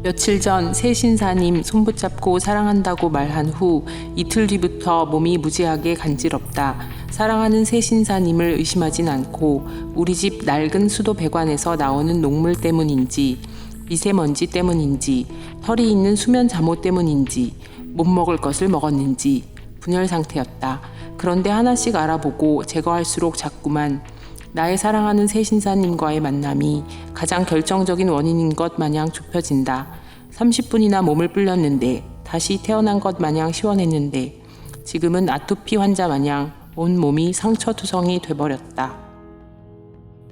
며칠 전 새 신사님 손붙잡고 사랑한다고 말한 후 이틀 뒤부터 몸이 무지하게 간지럽다. 사랑하는 새 신사님을 의심하진 않고 우리 집 낡은 수도 배관에서 나오는 녹물 때문인지 미세먼지 때문인지 털이 있는 수면 잠옷 때문인지 못 먹을 것을 먹었는지 분열 상태였다. 그런데 하나씩 알아보고 제거할수록 자꾸만 나의 사랑하는 새 신사님과의 만남이 가장 결정적인 원인인 것 마냥 좁혀진다. 30분이나 몸을 불렸는데 다시 태어난 것 마냥 시원했는데 지금은 아토피 환자 마냥 온 몸이 상처투성이 돼버렸다.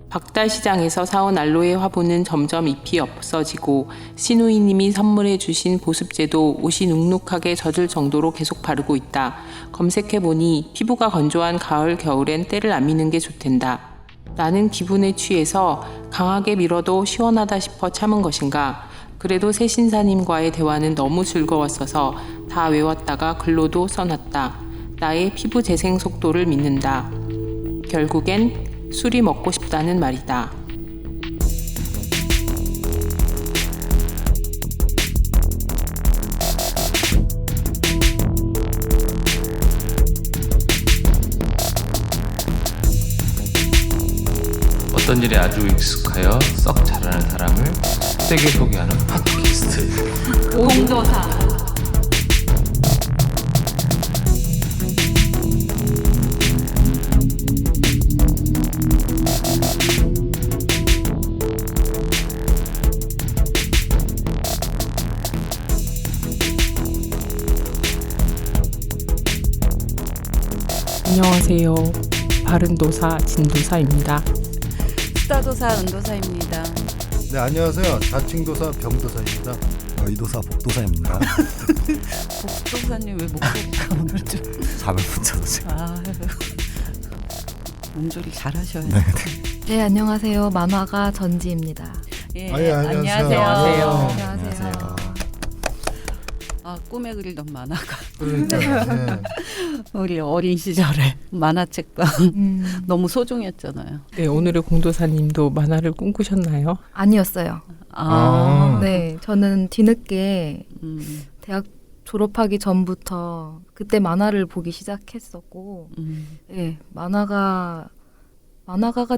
박달시장에서 사온 알로에 화분은 점점 잎이 없어지고 시누이님이 선물해 주신 보습제도 옷이 눅눅하게 젖을 정도로 계속 바르고 있다. 검색해보니 피부가 건조한 가을 겨울엔 때를 안 미는 게 좋댄다. 나는 기분에 취해서 강하게 밀어도 시원하다 싶어 참은 것인가. 그래도 새 신사님과의 대화는 너무 즐거웠어서 다 외웠다가 글로도 써놨다. 나의 피부 재생 속도를 믿는다. 결국엔 술이 먹고 싶다는 말이다. 어떤 일에 아주 익숙하여 썩 잘하는 사람을 세게 소개하는 팟캐스트 공도사. 안녕하세요. 바른도사 진도사입니다. 수다도사 은도사입니다. 네, 안녕하세요. 자칭도사 병도사입니다. 의도사 복도사입니다. 복도사님 왜 목소리가 오늘 좀 400분짜리. 몸조리 잘하셔야 네. 네, 안녕하세요. 만화가 전지입니다. 예, 아, 예, 안녕하세요. 안녕하세요. 아, 꿈에 그리던 만화가 네. 우리 어린 시절에 만화책방 너무 소중했잖아요. 네, 오늘의 공도사님도 만화를 꿈꾸셨나요? 아니었어요. 아. 네, 저는 뒤늦게 음, 대학 졸업하기 전부터 그때 만화를 보기 시작했었고, 네, 만화가가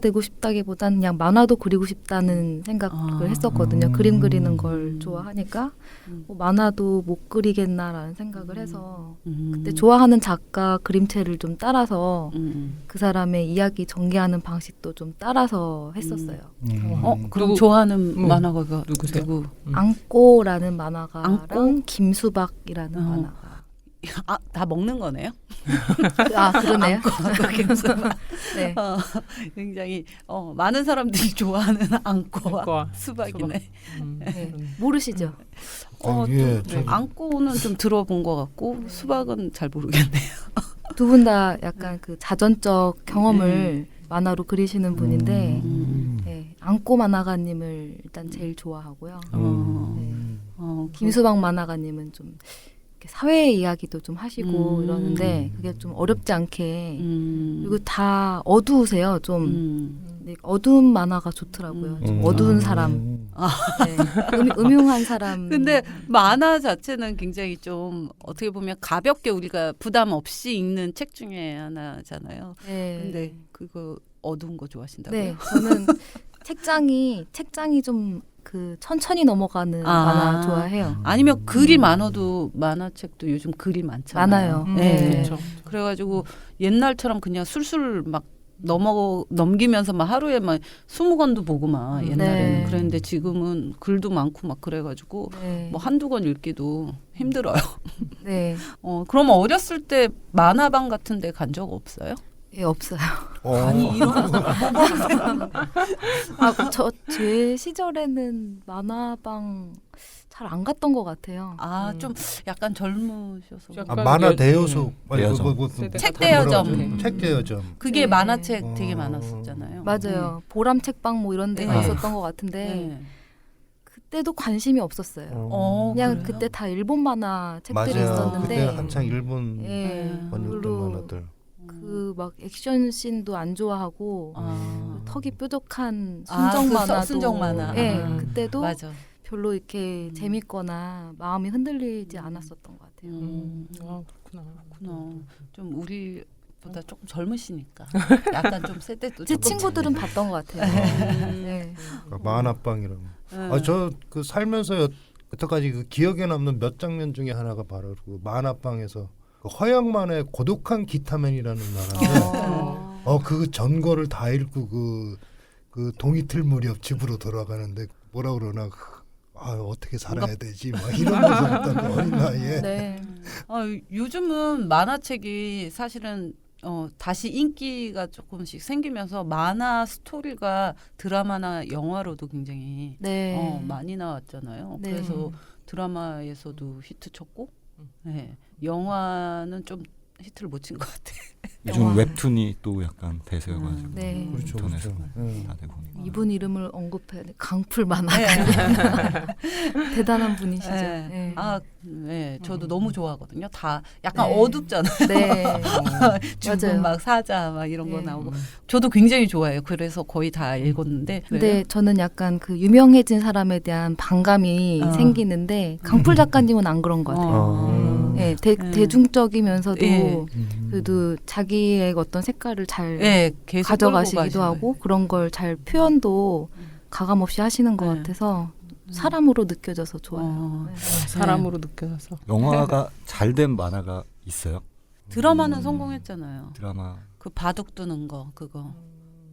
되고 싶다기보다는 그냥 만화도 그리고 싶다는 생각을 했었거든요. 그림 그리는 걸 좋아하니까 뭐 만화도 못 그리겠나라는 생각을 해서 그때 좋아하는 작가 그림체를 좀 따라서 그 사람의 이야기 전개하는 방식도 좀 따라서 했었어요. 그럼 좋아하는 만화가가 누구세요? 누구? 앙꼬라는 만화가랑 앙꼬? 김수박이라는 만화가. 아, 다 먹는 거네요? 아, 그러네요. 네. 굉장히 많은 사람들이 좋아하는 앙꼬와 앙꼬와 수박이네. 네. 모르시죠? 예, 네. 앙꼬는 좀 들어본 것 같고 수박은 잘 모르겠네요. 두 분 다 약간 그 자전적 경험을 만화로 그리시는 분인데 네, 앙꼬 만화가님을 일단 제일 좋아하고요. 네. 김수박 만화가님은 좀 이렇게 사회 이야기도 좀 하시고 이러는데 그게 좀 어렵지 않게 그리고 다 어두우세요. 좀 네, 어두운 만화가 좋더라고요. 좀 어두운 사람, 네, 음흉한 사람. 근데 만화 자체는 굉장히 좀 어떻게 보면 가볍게 우리가 부담 없이 읽는 책 중에 하나잖아요. 네. 근데 그거 어두운 거 좋아하신다고요? 네, 저는 책장이 좀 그 천천히 넘어가는 만화 좋아해요. 아니면 글이 많아도 만화책도 요즘 글이 많잖아요. 많아요. 네. 그렇죠. 그래가지고 옛날처럼 그냥 술술 막 넘기면서 막 하루에 막 20권도 보고 막 옛날에는 네. 그랬는데 지금은 글도 많고 막 그래가지고 네. 뭐 한두 권 읽기도 힘들어요. 네. 그럼 어렸을 때 만화방 같은 데 간 적 없어요? 예, 없어요. 아니 이런 제 시절에는 만화방 잘 안 갔던 것 같아요. 좀 약간 젊으셔서 약간 만화 대여소, 대여점. 책 대여점. 책 대여점. 그게 네. 만화책 되게 많았었잖아요. 맞아요. 보람 책방 뭐 이런 데가 네. 있었던 것 같은데 네. 그때도 관심이 없었어요. 그냥 그래요? 그때 다 일본 만화 책들이 맞아요. 있었는데 그때 한창 일본 예, 번역된 그리고 만화들. 그 막 액션 씬도 안 좋아하고 턱이 뾰족한 아, 순정 그 만화도 순정 만화. 예, 아. 그때도 맞아. 별로 이렇게 재밌거나 마음이 흔들리지 않았었던 것 같아요. 아, 그렇구나. 그렇구나. 좀 우리보다 조금 젊으시니까 약간 좀 세대도 제 조금 친구들은 봤던 것 같아요. 네. 그러니까 만화방이라고. 네. 저 그 살면서 여태까지 그 기억에 남는 몇 장면 중에 하나가 바로 그 만화방에서 그 허영만의 고독한 기타맨이라는 만화인데 그 전거를 다 읽고 그 동이틀 무렵 집으로 돌아가는데 뭐라 그러나 어떻게 살아야 되지 막 이런 거였던 그 어린 나이에. 네. 요즘은 만화책이 사실은 다시 인기가 조금씩 생기면서 만화 스토리가 드라마나 영화로도 굉장히 네. 많이 나왔잖아요. 네. 그래서 드라마에서도 히트 쳤고, 네. 영화는 좀 히트를 못 친 것 같아요. 요즘 영화. 웹툰이 또 약간 대세여가지고 네. 그렇죠, 인터넷에서 그렇죠. 네. 다들 보니까 이분 이름을 언급해야 돼. 강풀 만화. 네. 대단한 분이시죠. 네. 네. 네. 저도 너무 좋아하거든요. 다 약간 네. 어둡잖아요. 네. 중국 맞아요. 막 사자 막 이런 거 네. 나오고. 저도 굉장히 좋아해요. 그래서 거의 다 읽었는데. 근데 저는 약간 그 유명해진 사람에 대한 반감이 생기는데 강풀 작가님은 안 그런 것 같아요. 네, 대중적이면서도 예. 그래도 자기의 어떤 색깔을 잘 네, 계속 가져가시기도 끌고 하고 그런 걸 잘 표현도 가감 없이 하시는 것 네. 같아서 사람으로 느껴져서 좋아요. 네. 사람으로 느껴져서. 영화가 잘 된 만화가 있어요? 드라마는 성공했잖아요. 드라마 그 바둑 두는 거 그거.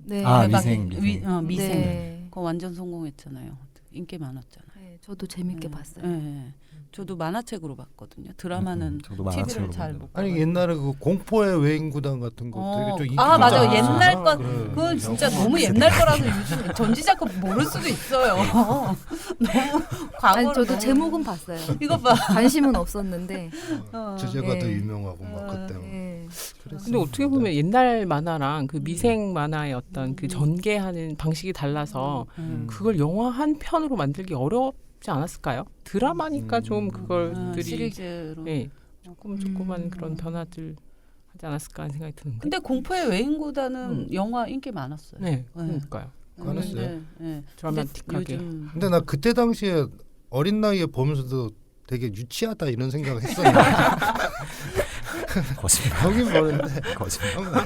네. 아, 대박. 미생. 미생. 네. 그거 완전 성공했잖아요. 인기 많았잖아요. 네, 저도 재밌게 봤어요. 네. 저도 만화책으로 봤거든요. 드라마는 저도 TV를 만화책으로 잘 봤는데. 못 아니 봐요. 옛날에 그 공포의 외인구단 같은 거 되게 좀 인기가 맞아. 많았잖아. 옛날 거 그래. 그건 진짜 너무 옛날 거라서 요즘 전지작가 모를 수도 있어요. 너무 과거로 아니 저도 너무- 제목은 봤어요. 이거 봐. 관심은 없었는데. 주제가 더 네. 유명하고 막 그때. 네. 근데 어떻게 보면 옛날 만화랑 그 미생 만화의 어떤 그 전개하는 방식이 달라서 그걸 영화 한 편으로 만들기 어렵지 않았을까요? 드라마니까 좀 그걸들이 시리즈로. 예, 조그만 그런 변화들 하지 않았을까 하는 생각이 드는데. 근데 공포의 외인구단은 영화 인기 많았어요. 네, 그러니까요. 많았어요. 네, 네. 드라마틱하게. 요즘 근데 나 그때 당시에 어린 나이에 보면서도 되게 유치하다 이런 생각을 했었는데 거짓말. 여기 보는데 거짓말.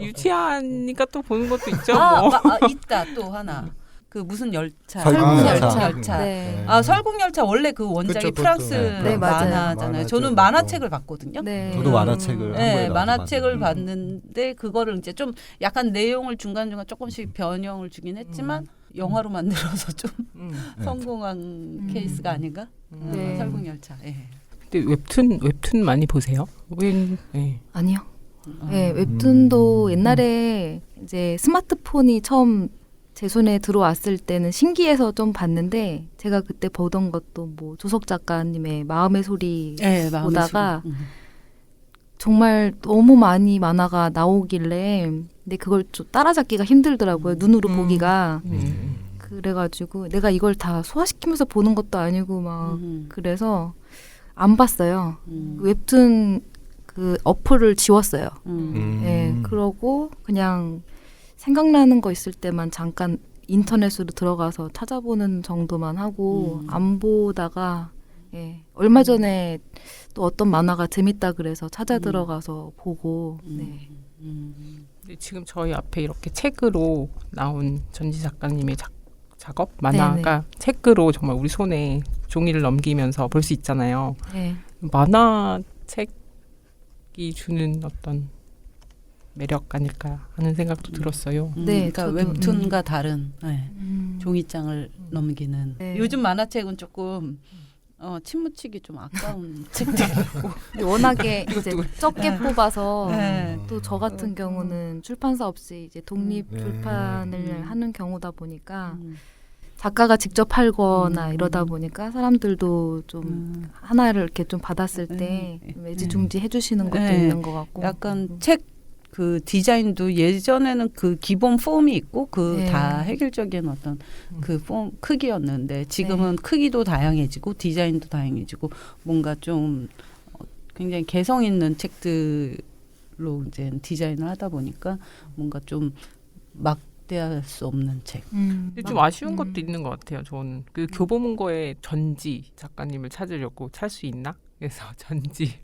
유치하니까 또 보는 것도 있죠. 뭐. 뭐. 있다 또 하나. 그 무슨 열차. 설국열차. 네. 설국열차 원래 그 원작이 그쵸, 프랑스 그것도. 네, 맞아요. 만화잖아요. 저는 만화책 만화책을 봤거든요. 네. 저도 만화책을 네, 한국에 나와서 만화책을 봤는데. 봤는데 그거를 이제 좀 약간 내용을 중간중간 조금씩 변형을 주긴 했지만 영화로 만들어서 좀 네. 성공한 케이스가 아닌가? 네. 설국열차. 예. 근데 웹툰 많이 보세요? 예. 아니요. 네, 웹툰도 옛날에 이제 스마트폰이 처음 제 손에 들어왔을 때는 신기해서 좀 봤는데 제가 그때 보던 것도 뭐 조석 작가님의 마음의 소리 네, 마음의 보다가 소리. 정말 너무 많이 만화가 나오길래 근데 그걸 좀 따라잡기가 힘들더라고요. 눈으로 보기가. 그래가지고 내가 이걸 다 소화시키면서 보는 것도 아니고 막 그래서 안 봤어요. 웹툰 그 어플을 지웠어요. 네, 그러고 그냥 생각나는 거 있을 때만 잠깐 인터넷으로 들어가서 찾아보는 정도만 하고 안 보다가 얼마 전에 또 어떤 만화가 재밌다 그래서 찾아 들어가서 보고 네. 근데 지금 저희 앞에 이렇게 책으로 나온 전지 작가님의 작업 만화가 책으로 정말 우리 손에 종이를 넘기면서 볼 수 있잖아요. 네. 만화책이 주는 어떤 매력 아닐까 하는 생각도 들었어요. 네, 그러니까 저도, 웹툰과 다른 종이장을 넘기는. 네. 요즘 만화책은 조금 침묵치기 좀 아까운 책들. 근데 워낙에 이제 적게 뽑아서 네. 또 저 같은 경우는 출판사 없이 이제 독립 출판을 하는 경우다 보니까 작가가 직접 팔거나 이러다 보니까 사람들도 좀 하나를 이렇게 좀 받았을 때 애지중지 해주시는 것도 네. 있는 것 같고 약간 책 그 디자인도 예전에는 그 기본 폼이 있고 그 네. 다 획일적인 어떤 그 폼 크기였는데 지금은 크기도 다양해지고 디자인도 다양해지고 뭔가 좀 굉장히 개성 있는 책들로 이제 디자인을 하다 보니까 뭔가 좀 막 접대할 수 없는 책. 근데 좀 아쉬운 것도 있는 것 같아요. 저는 그 교보문고의 전지 작가님을 찾으려고 찾을 수 있나? 그래서 전지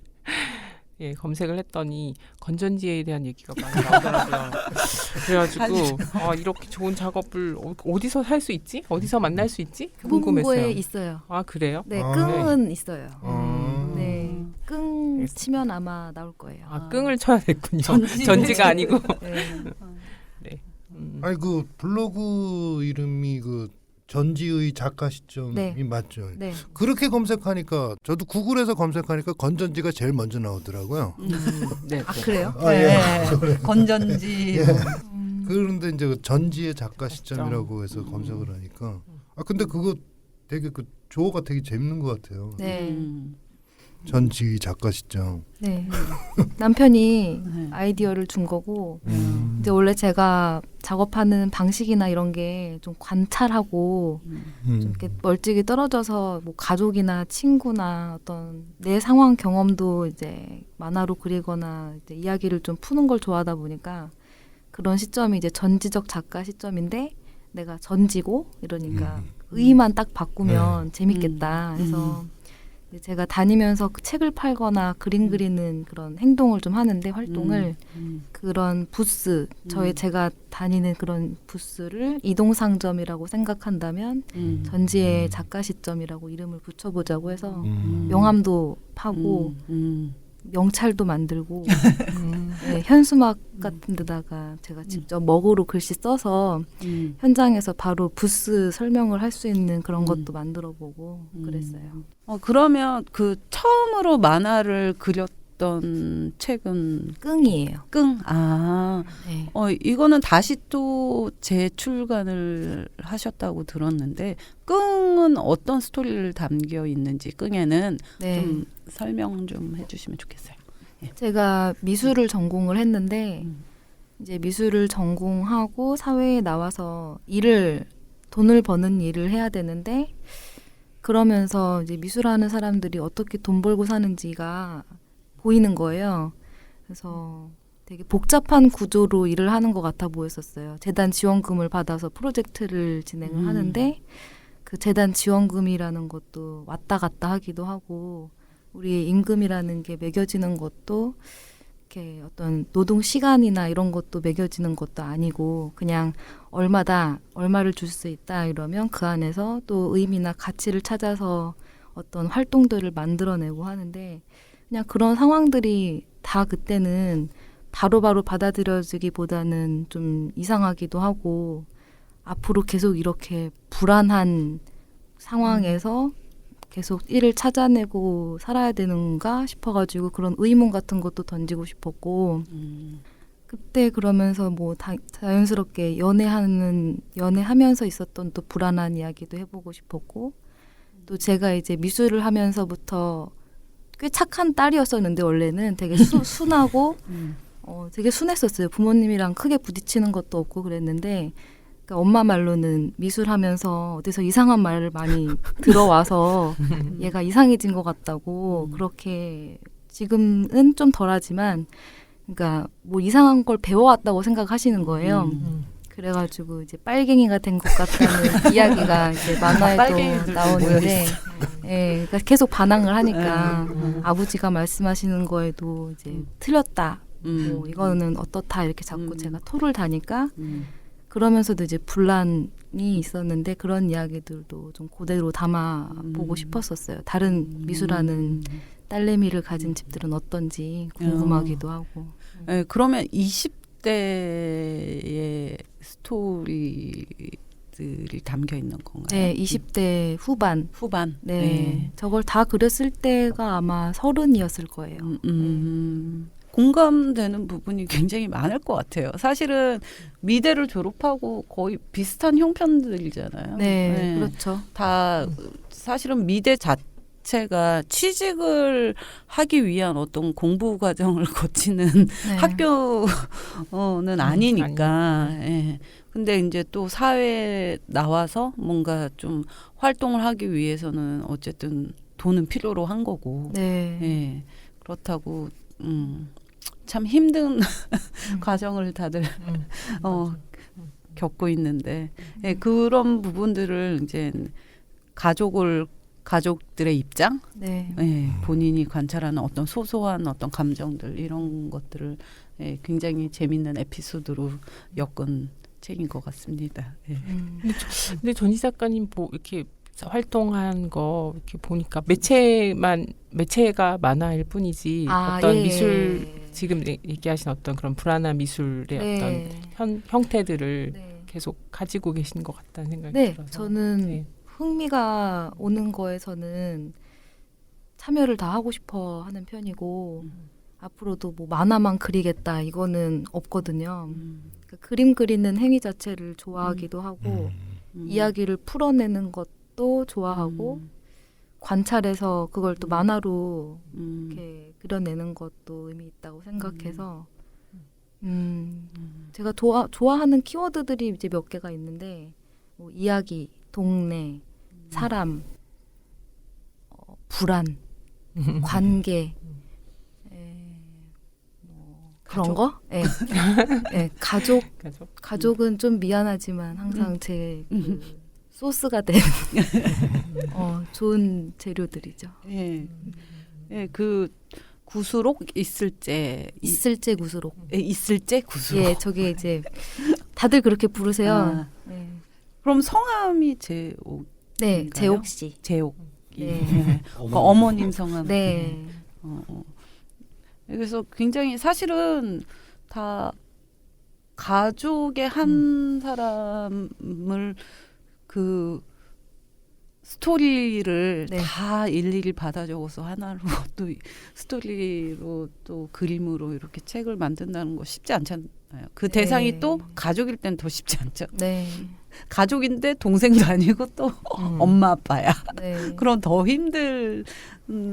예, 검색을 했더니 건전지에 대한 얘기가 많이 나오더라고요. 그래가지고 이렇게 좋은 작업을 어디서 살 수 있지? 어디서 만날 수 있지? 교보문고에 궁금했어요. 있어요. 아 그래요? 네, 아, 끙은 있어요. 어. 네, 끙 치면 아마 나올 거예요. 아 끙을 쳐야 됐군요. 전지. 전지가 아니고. 네. 아니 그 블로그 이름이 그 전지의 작가 시점이 네. 맞죠. 네. 그렇게 검색하니까 저도 구글에서 검색하니까 건전지가 제일 먼저 나오더라고요. 네. 아 그래요? 아, 예. 건전지. 예. 음. 그런데 이제 그 전지의 작가 시점이라고 해서 검색을 하니까 근데 그거 되게 그 조어가 되게 재밌는 것 같아요. 네. 전지 작가 시점. 네. 남편이 네. 아이디어를 준 거고 이제 원래 제가 작업하는 방식이나 이런 게 좀 관찰하고 좀 이렇게 멀찍이 떨어져서 뭐 가족이나 친구나 어떤 내 상황 경험도 이제 만화로 그리거나 이제 이야기를 좀 푸는 걸 좋아하다 보니까 그런 시점이 이제 전지적 작가 시점인데 내가 전지고 이러니까 의만 딱 바꾸면 재밌겠다 해서 이제 제가 다니면서 그 책을 팔거나 그림 그리는 그런 행동을 좀 하는데 활동을 그런 부스 제가 다니는 그런 부스를 이동상점이라고 생각한다면 전지의 작가 시점이라고 이름을 붙여보자고 해서 명함도 파고 명찰도 만들고 네, 현수막 같은 데다가 제가 직접 먹으로 글씨 써서 현장에서 바로 부스 설명을 할 수 있는 그런 것도 만들어보고 그랬어요. 그러면 그 처음으로 만화를 그렸던 책은 끙이에요. 끙. 아, 네. 이거는 다시 또 재출간을 하셨다고 들었는데 끙은 어떤 스토리를 담겨 있는지 끙에는 네. 좀 설명 좀 해주시면 좋겠어요. 제가 미술을 전공을 했는데 이제 미술을 전공하고 사회에 나와서 돈을 버는 일을 해야 되는데 그러면서 이제 미술하는 사람들이 어떻게 돈 벌고 사는지가 보이는 거예요. 그래서 되게 복잡한 구조로 일을 하는 것 같아 보였었어요. 재단 지원금을 받아서 프로젝트를 진행을 하는데 그 재단 지원금이라는 것도 왔다 갔다 하기도 하고 우리의 임금이라는 게 매겨지는 것도 이렇게 어떤 노동 시간이나 이런 것도 매겨지는 것도 아니고 그냥 얼마를 줄 수 있다 이러면 그 안에서 또 의미나 가치를 찾아서 어떤 활동들을 만들어내고 하는데 그냥 그런 상황들이 다 그때는 바로바로 받아들여지기보다는 좀 이상하기도 하고 앞으로 계속 이렇게 불안한 상황에서 계속 일을 찾아내고 살아야 되는가 싶어가지고 그런 의문 같은 것도 던지고 싶었고 그때 그러면서 뭐 자연스럽게 연애하면서 있었던 또 불안한 이야기도 해보고 싶었고 또 제가 이제 미술을 하면서부터 꽤 착한 딸이었었는데 원래는 되게 순하고 되게 순했었어요. 부모님이랑 크게 부딪히는 것도 없고 그랬는데 그러니까 엄마 말로는 미술하면서 어디서 이상한 말을 많이 들어와서 얘가 이상해진 것 같다고 그렇게 지금은 좀 덜하지만 그러니까 뭐 이상한 걸 배워왔다고 생각하시는 거예요. 그래가지고 이제 빨갱이가 된 것 같다는 이야기가 이제 만화에도 나오는데, 예, 그러니까 계속 반항을 하니까 아버지가 말씀하시는 거에도 이제 틀렸다, 뭐 이거는 어떻다 이렇게 자꾸 제가 토를 다니까 그러면서도 이제 분란이 있었는데 그런 이야기들도 좀 그대로 담아 보고 싶었었어요. 다른 미술하는 딸내미를 가진 집들은 어떤지 궁금하기도 하고. 네, 그러면 20대의 스토리들이 담겨 있는 건가요? 네, 20대 후반. 후반. 네, 저걸 다 그렸을 때가 아마 30이었을 거예요. 공감되는 부분이 굉장히 많을 것 같아요. 사실은 미대를 졸업하고 거의 비슷한 형편들이잖아요. 네, 그렇죠. 다 사실은 미대 자체가 취직을 하기 위한 어떤 공부 과정을 거치는 네. 학교는 아니니까. 예. 근데 이제 또 사회에 나와서 뭔가 좀 활동을 하기 위해서는 어쨌든 돈은 필요로 한 거고. 네. 예. 그렇다고 참 힘든 과정을 다들 겪고 있는데 예, 그런 부분들을 이제 가족들의 입장, 네. 예, 본인이 관찰하는 어떤 소소한 어떤 감정들 이런 것들을 예, 굉장히 재밌는 에피소드로 엮은 책인 것 같습니다. 예. 근데 전희 작가님 이렇게 활동한 거 이렇게 보니까 매체가 만화일 뿐이지 어떤 예. 미술 지금 얘기하신 어떤 그런 불안한 미술의 네. 어떤 형태들을 네. 계속 가지고 계신 것 같다는 생각이 네, 들어서 저는 네. 흥미가 오는 거에서는 참여를 다 하고 싶어 하는 편이고 앞으로도 뭐 만화만 그리겠다 이거는 없거든요. 그러니까 그림 그리는 행위 자체를 좋아하기도 하고 이야기를 풀어내는 것도 좋아하고 관찰해서 그걸 또 만화로 이렇게 그려내는 것도 의미 있다고 생각해서 제가 좋아하는 키워드들이 이제 몇 개가 있는데 뭐 이야기, 동네, 사람, 불안, 관계, 뭐 그런 거? 예. 예, 가족은 좀 미안하지만 항상 제 그 소스가 된 좋은 재료들이죠. 예, 예, 그 구수록 있을제 구수록. 있을제 구수록. 예, 저게 이제 다들 그렇게 부르세요. 아, 네, 그럼 성함이 제옥. 네, 재옥 씨. 제옥. 네. 예. 어머님 성함. 네. 그래서 굉장히 사실은 다 가족의 한 사람을 그 스토리를 네. 다 일일이 받아 적어서 하나로 또 스토리로 또 그림으로 이렇게 책을 만든다는 거 쉽지 않잖아요. 그 네. 대상이 또 가족일 땐 더 쉽지 않죠. 네. 가족인데 동생도 아니고 또 엄마 아빠야. 네. 그럼 더 힘든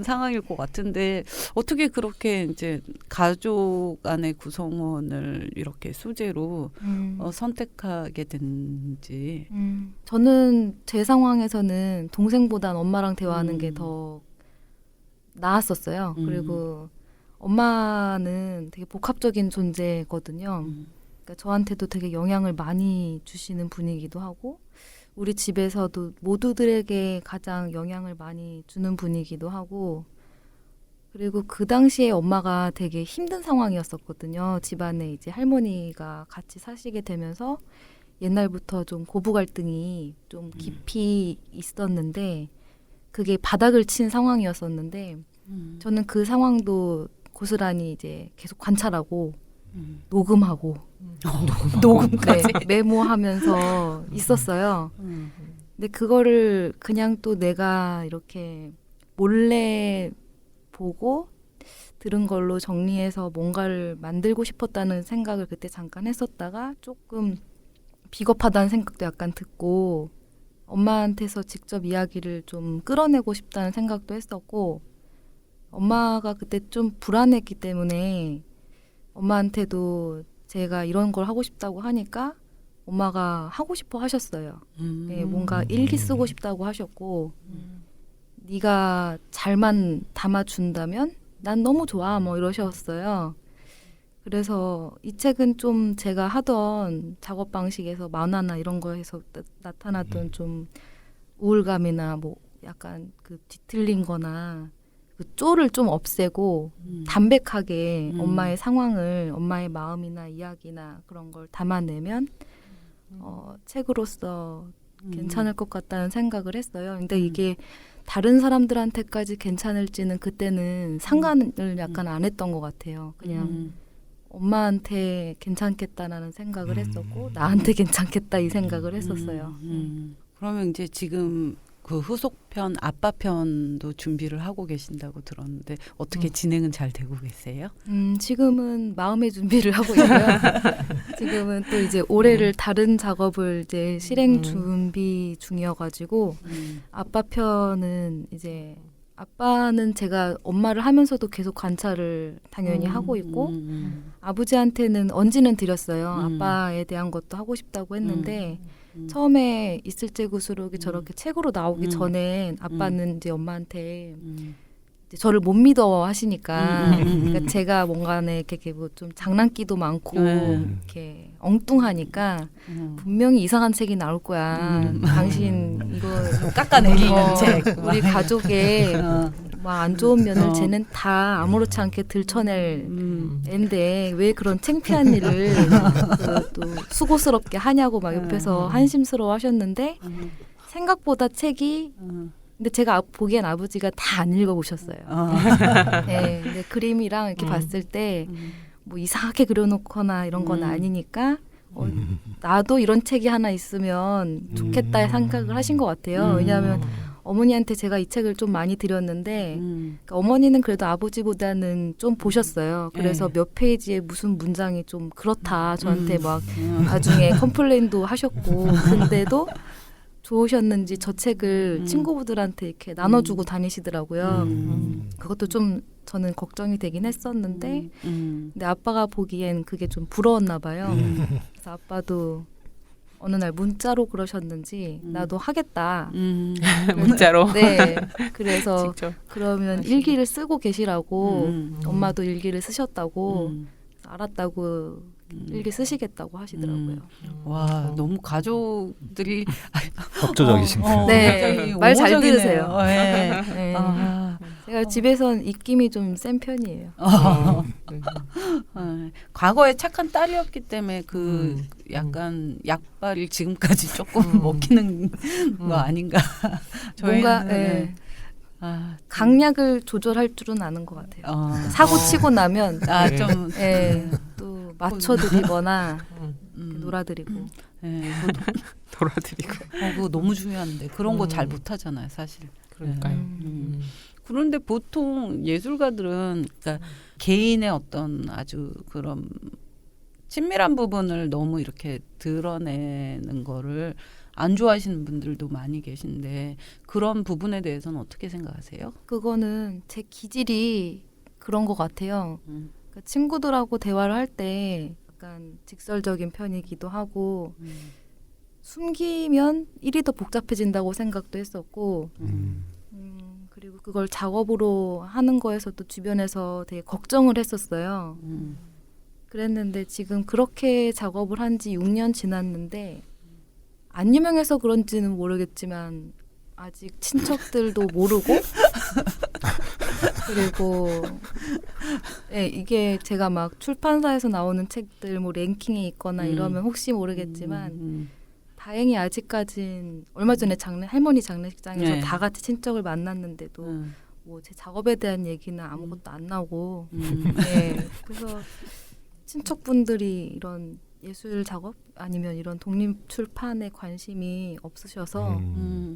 상황일 것 같은데 어떻게 그렇게 이제 가족 안의 구성원을 이렇게 소재로 선택하게 됐는지. 저는 제 상황에서는 동생보단 엄마랑 대화하는 게 더 나았었어요. 그리고 엄마는 되게 복합적인 존재거든요. 그러니까 저한테도 되게 영향을 많이 주시는 분이기도 하고 우리 집에서도 모두들에게 가장 영향을 많이 주는 분이기도 하고 그리고 그 당시에 엄마가 되게 힘든 상황이었었거든요. 집안에 이제 할머니가 같이 사시게 되면서 옛날부터 좀 고부 갈등이 좀 깊이 있었는데 그게 바닥을 친 상황이었었는데 저는 그 상황도 고스란히 이제 계속 관찰하고 녹음하고 녹음까지 네, 메모하면서 있었어요. 근데 그거를 그냥 또 내가 이렇게 몰래 보고 들은 걸로 정리해서 뭔가를 만들고 싶었다는 생각을 그때 잠깐 했었다가 조금 비겁하다는 생각도 약간 듣고 엄마한테서 직접 이야기를 좀 끌어내고 싶다는 생각도 했었고 엄마가 그때 좀 불안했기 때문에 엄마한테도 제가 이런 걸 하고 싶다고 하니까 엄마가 하고 싶어 하셨어요. 네, 뭔가 일기 쓰고 싶다고 하셨고 네가 잘만 담아준다면 난 너무 좋아 뭐 이러셨어요. 그래서 이 책은 좀 제가 하던 작업 방식에서 만화나 이런 거에서 나타났던 좀 우울감이나 뭐 약간 그 뒤틀린 거나 그 쪼를 좀 없애고 담백하게 엄마의 상황을 엄마의 마음이나 이야기나 그런 걸 담아내면 책으로서 괜찮을 것 같다는 생각을 했어요. 근데 이게 다른 사람들한테까지 괜찮을지는 그때는 상관을 약간 안 했던 것 같아요. 그냥 엄마한테 괜찮겠다라는 생각을 했었고 나한테 괜찮겠다 이 생각을 했었어요. 그러면 이제 지금 그 후속편 아빠 편도 준비를 하고 계신다고 들었는데 어떻게 진행은 잘 되고 계세요? 지금은 마음의 준비를 하고 있고요. 지금은 또 이제 올해를 다른 작업을 이제 실행 준비 중이어가지고 아빠 편은 이제 아빠는 제가 엄마를 하면서도 계속 관찰을 당연히 하고 있고 아버지한테는 언지는 드렸어요. 아빠에 대한 것도 하고 싶다고 했는데 처음에 있을제 구수록이 저렇게 책으로 나오기 전에 아빠는 이제 엄마한테 이제 저를 못 믿어 하시니까 음. 그러니까 제가 뭔가에 이렇게 뭐 좀 장난기도 많고 네. 이렇게 엉뚱하니까 음. 분명히 이상한 책이 나올 거야. 당신 이거 깎아내리는 어, 책. 우리 가족의 어. 막 안 좋은 면을 어. 쟤는 다 아무렇지 않게 들춰낼 음. 앤데 왜 그런 창피한 일을 또 수고스럽게 하냐고 막 옆에서 한심스러워 하셨는데 음. 생각보다 책이 음. 근데 제가 보기엔 아버지가 다 안 읽어보셨어요. 어. 네, 근데 그림이랑 이렇게 봤을 때 음. 뭐 이상하게 그려놓거나 이런 건 음. 아니니까 나도 이런 책이 하나 있으면 좋겠다 생각을 하신 것 같아요. 왜냐하면 어머니한테 제가 이 책을 좀 많이 드렸는데 음. 그러니까 어머니는 그래도 아버지보다는 좀 보셨어요. 그래서 네. 몇 페이지에 무슨 문장이 좀 그렇다 저한테 막 음. 나중에 컴플레인도 하셨고 근데도 좋으셨는지 저 책을 친구들한테 이렇게 나눠주고 다니시더라고요. 그것도 좀 저는 걱정이 되긴 했었는데 근데 아빠가 보기엔 그게 좀 부러웠나 봐요. 그래서 아빠도 어느 날 문자로 그러셨는지 나도 하겠다. 문자로. 네. 그래서 직접. 그러면 일기를 쓰고 계시라고 음. 엄마도 일기를 쓰셨다고 음. 그래서 알았다고 일기 쓰시겠다고 하시더라고요. 와, 너무 가족들이 협조적이신가요? 네, 말잘 오모적이네요. 들으세요. 네. 네. 아, 제가 집에선 입김이 좀 센 편이에요. 어, 과거에 착한 딸이었기 때문에 그 약간 약발이 지금까지 조금 먹히는 거 아닌가. 뭔가 저희는, 예, 아, 강약을 조절할 줄은 아는 것 같아요. 어, 사고 치고 나면 아, 좀 예, 또 맞춰드리거나 음, 놀아드리고. 예, 돌아드리고. 그거 너무 중요한데 그런 거 잘 못하잖아요, 사실. 그러니까요. 그런데 보통 예술가들은 그러니까 개인의 어떤 아주 그런 친밀한 부분을 너무 이렇게 드러내는 거를 안 좋아하시는 분들도 많이 계신데 그런 부분에 대해서는 어떻게 생각하세요? 그거는 제 기질이 그런 것 같아요. 그러니까 친구들하고 대화를 할 때 약간 직설적인 편이기도 하고 숨기면 일이 더 복잡해진다고 생각도 했었고 그리고 그걸 작업으로 하는 거에서도 주변에서 되게 걱정을 했었어요. 그랬는데 지금 그렇게 작업을 한 지 6년 지났는데 안 유명해서 그런지는 모르겠지만 아직 친척들도 모르고 그리고 네, 이게 제가 막 출판사에서 나오는 책들 뭐 랭킹에 있거나 이러면 혹시 모르겠지만 다행히 아직까진 얼마 전에 할머니 장례식장에서 네. 다 같이 친척을 만났는데도 뭐 제 작업에 대한 얘기는 아무것도 안 나오고 네, 그래서 친척분들이 이런 예술 작업 아니면 이런 독립 출판에 관심이 없으셔서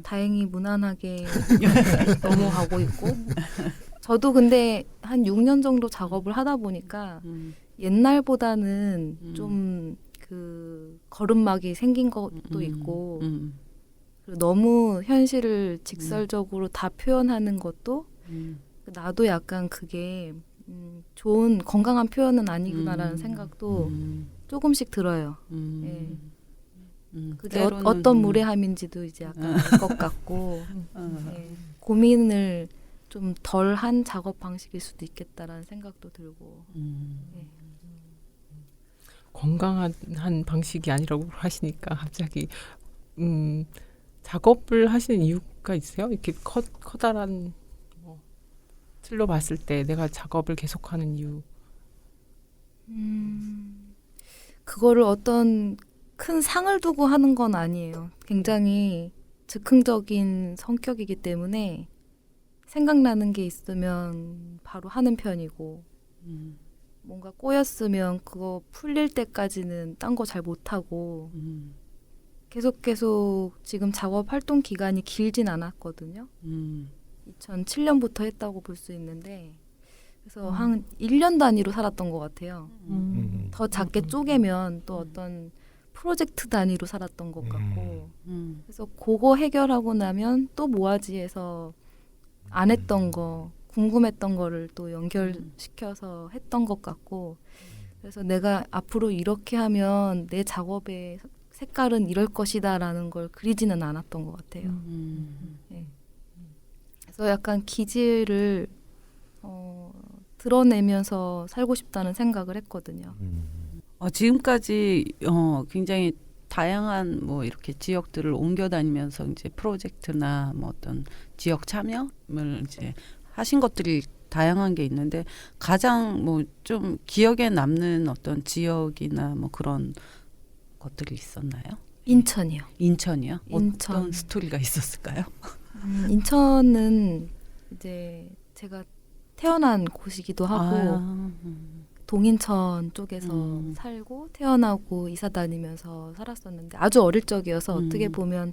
다행히 무난하게 넘어가고 있고 저도 근데 한 6년 정도 작업을 하다 보니까 옛날보다는 좀 그 걸음막이 생긴 것도 있고 그리고 너무 현실을 직설적으로 다 표현하는 것도 나도 약간 그게 좋은 건강한 표현은 아니구나라는 생각도 조금씩 들어요. 예. 그게 어떤 무례함인지도 이제 약간 알 것 같고 예. 고민을 좀 덜한 작업 방식일 수도 있겠다라는 생각도 들고 예. 건강한 방식이 아니라고 하시니까 갑자기 작업을 하시는 이유가 있어요? 이렇게 커다란 틀로 봤을 때 내가 작업을 계속하는 이유. 그거를 어떤 큰 상을 두고 하는 건 아니에요. 굉장히 즉흥적인 성격이기 때문에 생각나는 게 있으면 바로 하는 편이고 뭔가 꼬였으면 그거 풀릴 때까지는 딴 거 잘 못하고 계속 지금 작업 활동 기간이 길진 않았거든요. 2007년부터 했다고 볼 수 있는데 그래서 한 1년 단위로 살았던 것 같아요. 더 작게 쪼개면 또 어떤 프로젝트 단위로 살았던 것 같고 그래서 그거 해결하고 나면 또 뭐하지해서 안 했던 거 궁금했던 거를 또 연결시켜서 했던 것 같고 그래서 내가 앞으로 이렇게 하면 내 작업의 색깔은 이럴 것이다라는 걸 그리지는 않았던 것 같아요. 네. 그래서 약간 기질을 드러내면서 살고 싶다는 생각을 했거든요. 지금까지 굉장히 다양한 뭐 이렇게 지역들을 옮겨 다니면서 이제 프로젝트나 뭐 어떤 지역 참여를 이제 하신 것들이 다양한 게 있는데 가장 뭐 좀 기억에 남는 어떤 지역이나 뭐 그런 것들이 있었나요? 인천이요. 인천이요? 인천. 어떤 스토리가 있었을까요? 인천은 이제 제가 태어난 곳이기도 하고 동인천 쪽에서 살고 태어나고 이사 다니면서 살았었는데 아주 어릴 적이어서 어떻게 보면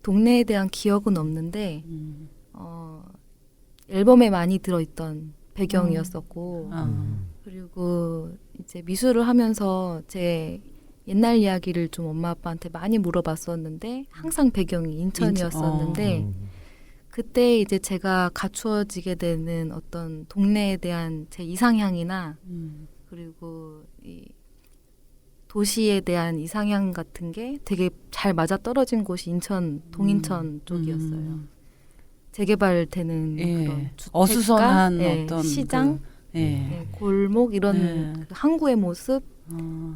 동네에 대한 기억은 없는데 앨범에 많이 들어있던 배경이었었고 그리고 이제 미술을 하면서 제 옛날 이야기를 좀 엄마 아빠한테 많이 물어봤었는데 항상 배경이 인천이었었는데 그때 이제 제가 갖추어지게 되는 어떤 동네에 대한 제 이상향이나 그리고 이 도시에 대한 이상향 같은 게 되게 잘 맞아 떨어진 곳이 인천 동인천 쪽이었어요. 재개발되는 그런 주택가, 어수선한 어떤 시장, 골목 이런 그 항구의 모습,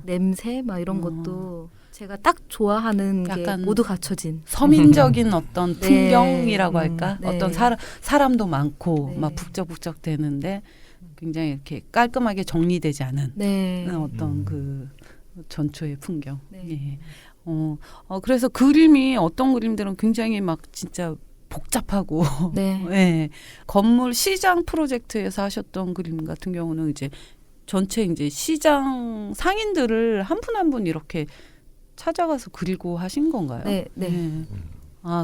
냄새 막 이런 것도 제가 딱 좋아하는 게 약간 모두 갖춰진 서민적인 어떤 풍경이라고 네. 할까? 네. 어떤 사람도 많고 네. 막 북적북적 되는데 굉장히 이렇게 깔끔하게 정리되지 않은 어떤 그 전초의 풍경. 네. 그래서 그림이 어떤 그림들은 굉장히 막 진짜 복잡하고 네. 건물 시장 프로젝트에서 하셨던 그림 같은 경우는 이제 전체 이제 시장 상인들을 한 분 한 분 이렇게 찾아가서 그리고 하신 건가요? 네.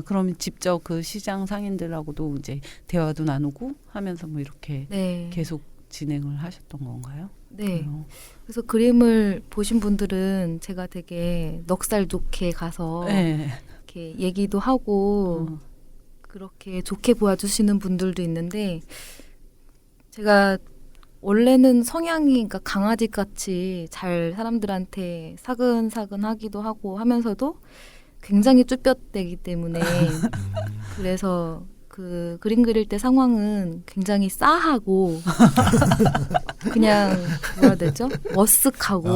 그러면 직접 그 시장 상인들하고도 이제 대화도 나누고 하면서 뭐 이렇게 계속 진행을 하셨던 건가요? 네. 그래서 그림을 보신 분들은 제가 되게 넉살 좋게 가서 이렇게 얘기도 하고 그렇게 좋게 보아주시는 분들도 있는데 제가 원래는 성향이 그러니까 강아지 같이 잘 사람들한테 사근사근하기도 하고 하면서도 굉장히 쭈뼛대기 때문에 그래서 그 그림 그릴 때 상황은 굉장히 싸하고 그냥 뭐라 해야 되죠? 머쓱하고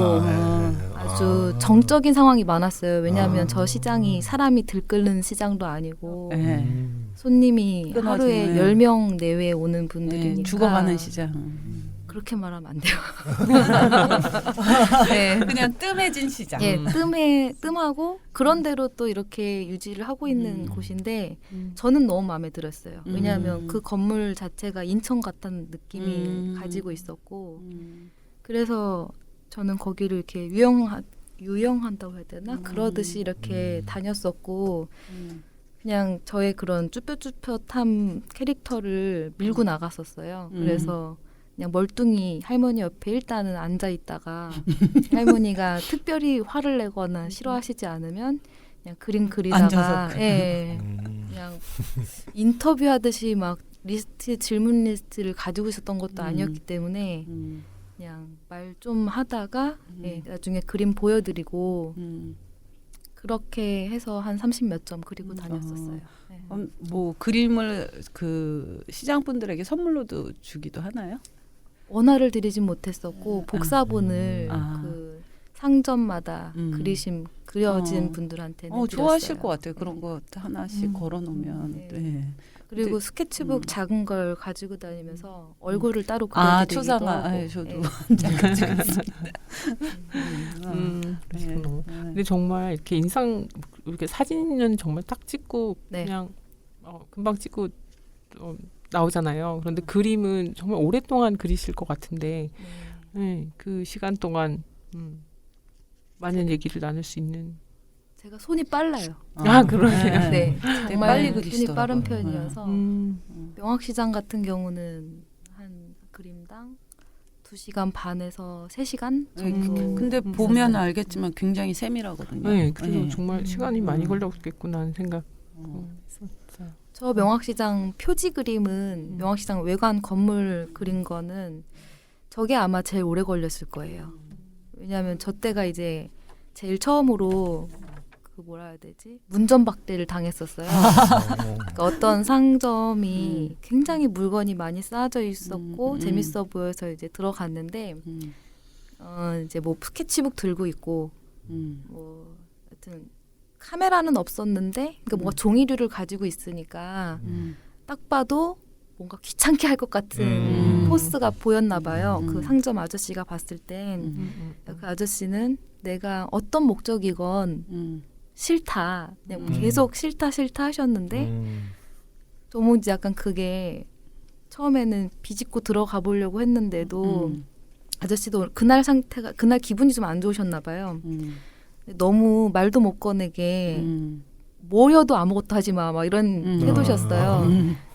아주 정적인 상황이 많았어요. 왜냐하면 저 시장이 사람이 들끓는 시장도 아니고 손님이 하루에 10명 내외 오는 분들이니까 죽어가는 시장. 그렇게 말하면 안 돼요. 그냥 뜸해진 시장. 뜸하고 그런 대로 또 이렇게 유지를 하고 있는 곳인데 저는 너무 마음에 들었어요. 왜냐하면 그 건물 자체가 인천 같은 느낌이 가지고 있었고 그래서 저는 거기를 이렇게 유영한다고 해야 되나? 그러듯이 이렇게 다녔었고 그냥 저의 그런 쭈뼛쭈뼛한 캐릭터를 밀고 나갔었어요. 그래서 그냥 멀뚱히 할머니 옆에 일단은 앉아 있다가 할머니가 특별히 화를 내거나 싫어하시지 않으면 그냥 그림 그리다가 그냥 인터뷰하듯이 막 질문 리스트를 가지고 있었던 것도 아니었기 때문에 그냥 말 좀 하다가 나중에 그림 보여드리고 그렇게 해서 한 30몇 점 그리고 다녔었어요. 뭐 그림을 그 시장 분들에게 선물로도 주기도 하나요? 원화를 드리진 못했었고 복사본을 그 상점마다 그려진 분들한테는 드렸어요. 좋아하실 것 같아요. 그런 거 하나씩 걸어놓으면. 그리고 스케치북 작은 걸 가지고 다니면서 얼굴을 따로 그려드리기도 초상화. 하고. 저도 잠깐 찍었습니다. 근데 정말 이렇게 이렇게 사진은 정말 딱 찍고 그냥 금방 찍고 나오잖아요. 그런데 그림은 정말 오랫동안 그리실 것 같은데 그 시간 동안 많은 얘기를 나눌 수 있는. 제가 손이 빨라요. 그러네요. 네, 정말 빨리 손이 그리시더라고요. 빠른 편이어서 명학시장 같은 경우는 한 그림당 2시간 반에서 3시간 정도. 근데 보면 알겠지만 굉장히 세밀하거든요. 그래서 정말 시간이 많이 걸렸겠구나 하는 생각. 저 명학시장 표지 그림은 명학시장 외관 건물 그린 거는 저게 아마 제일 오래 걸렸을 거예요. 왜냐하면 저 때가 이제 제일 처음으로 그 뭐라 해야 되지? 문전박대를 당했었어요. 그러니까 어떤 상점이 굉장히 물건이 많이 쌓여져 있었고 재밌어 보여서 이제 들어갔는데 이제 뭐 스케치북 들고 있고 뭐 하여튼 카메라는 없었는데 그러니까 뭔가 종이류를 가지고 있으니까 딱 봐도 뭔가 귀찮게 할 것 같은 포스가 보였나 봐요. 그 상점 아저씨가 봤을 땐 그 아저씨는 내가 어떤 목적이건 싫다. 그냥 계속 싫다 하셨는데 너무 이제 약간 그게 처음에는 비집고 들어가 보려고 했는데도 아저씨도 그날 상태가 그날 기분이 좀 안 좋으셨나 봐요. 너무 말도 못 꺼내게 뭐여도 아무것도 하지 마 막 이런 태도셨어요.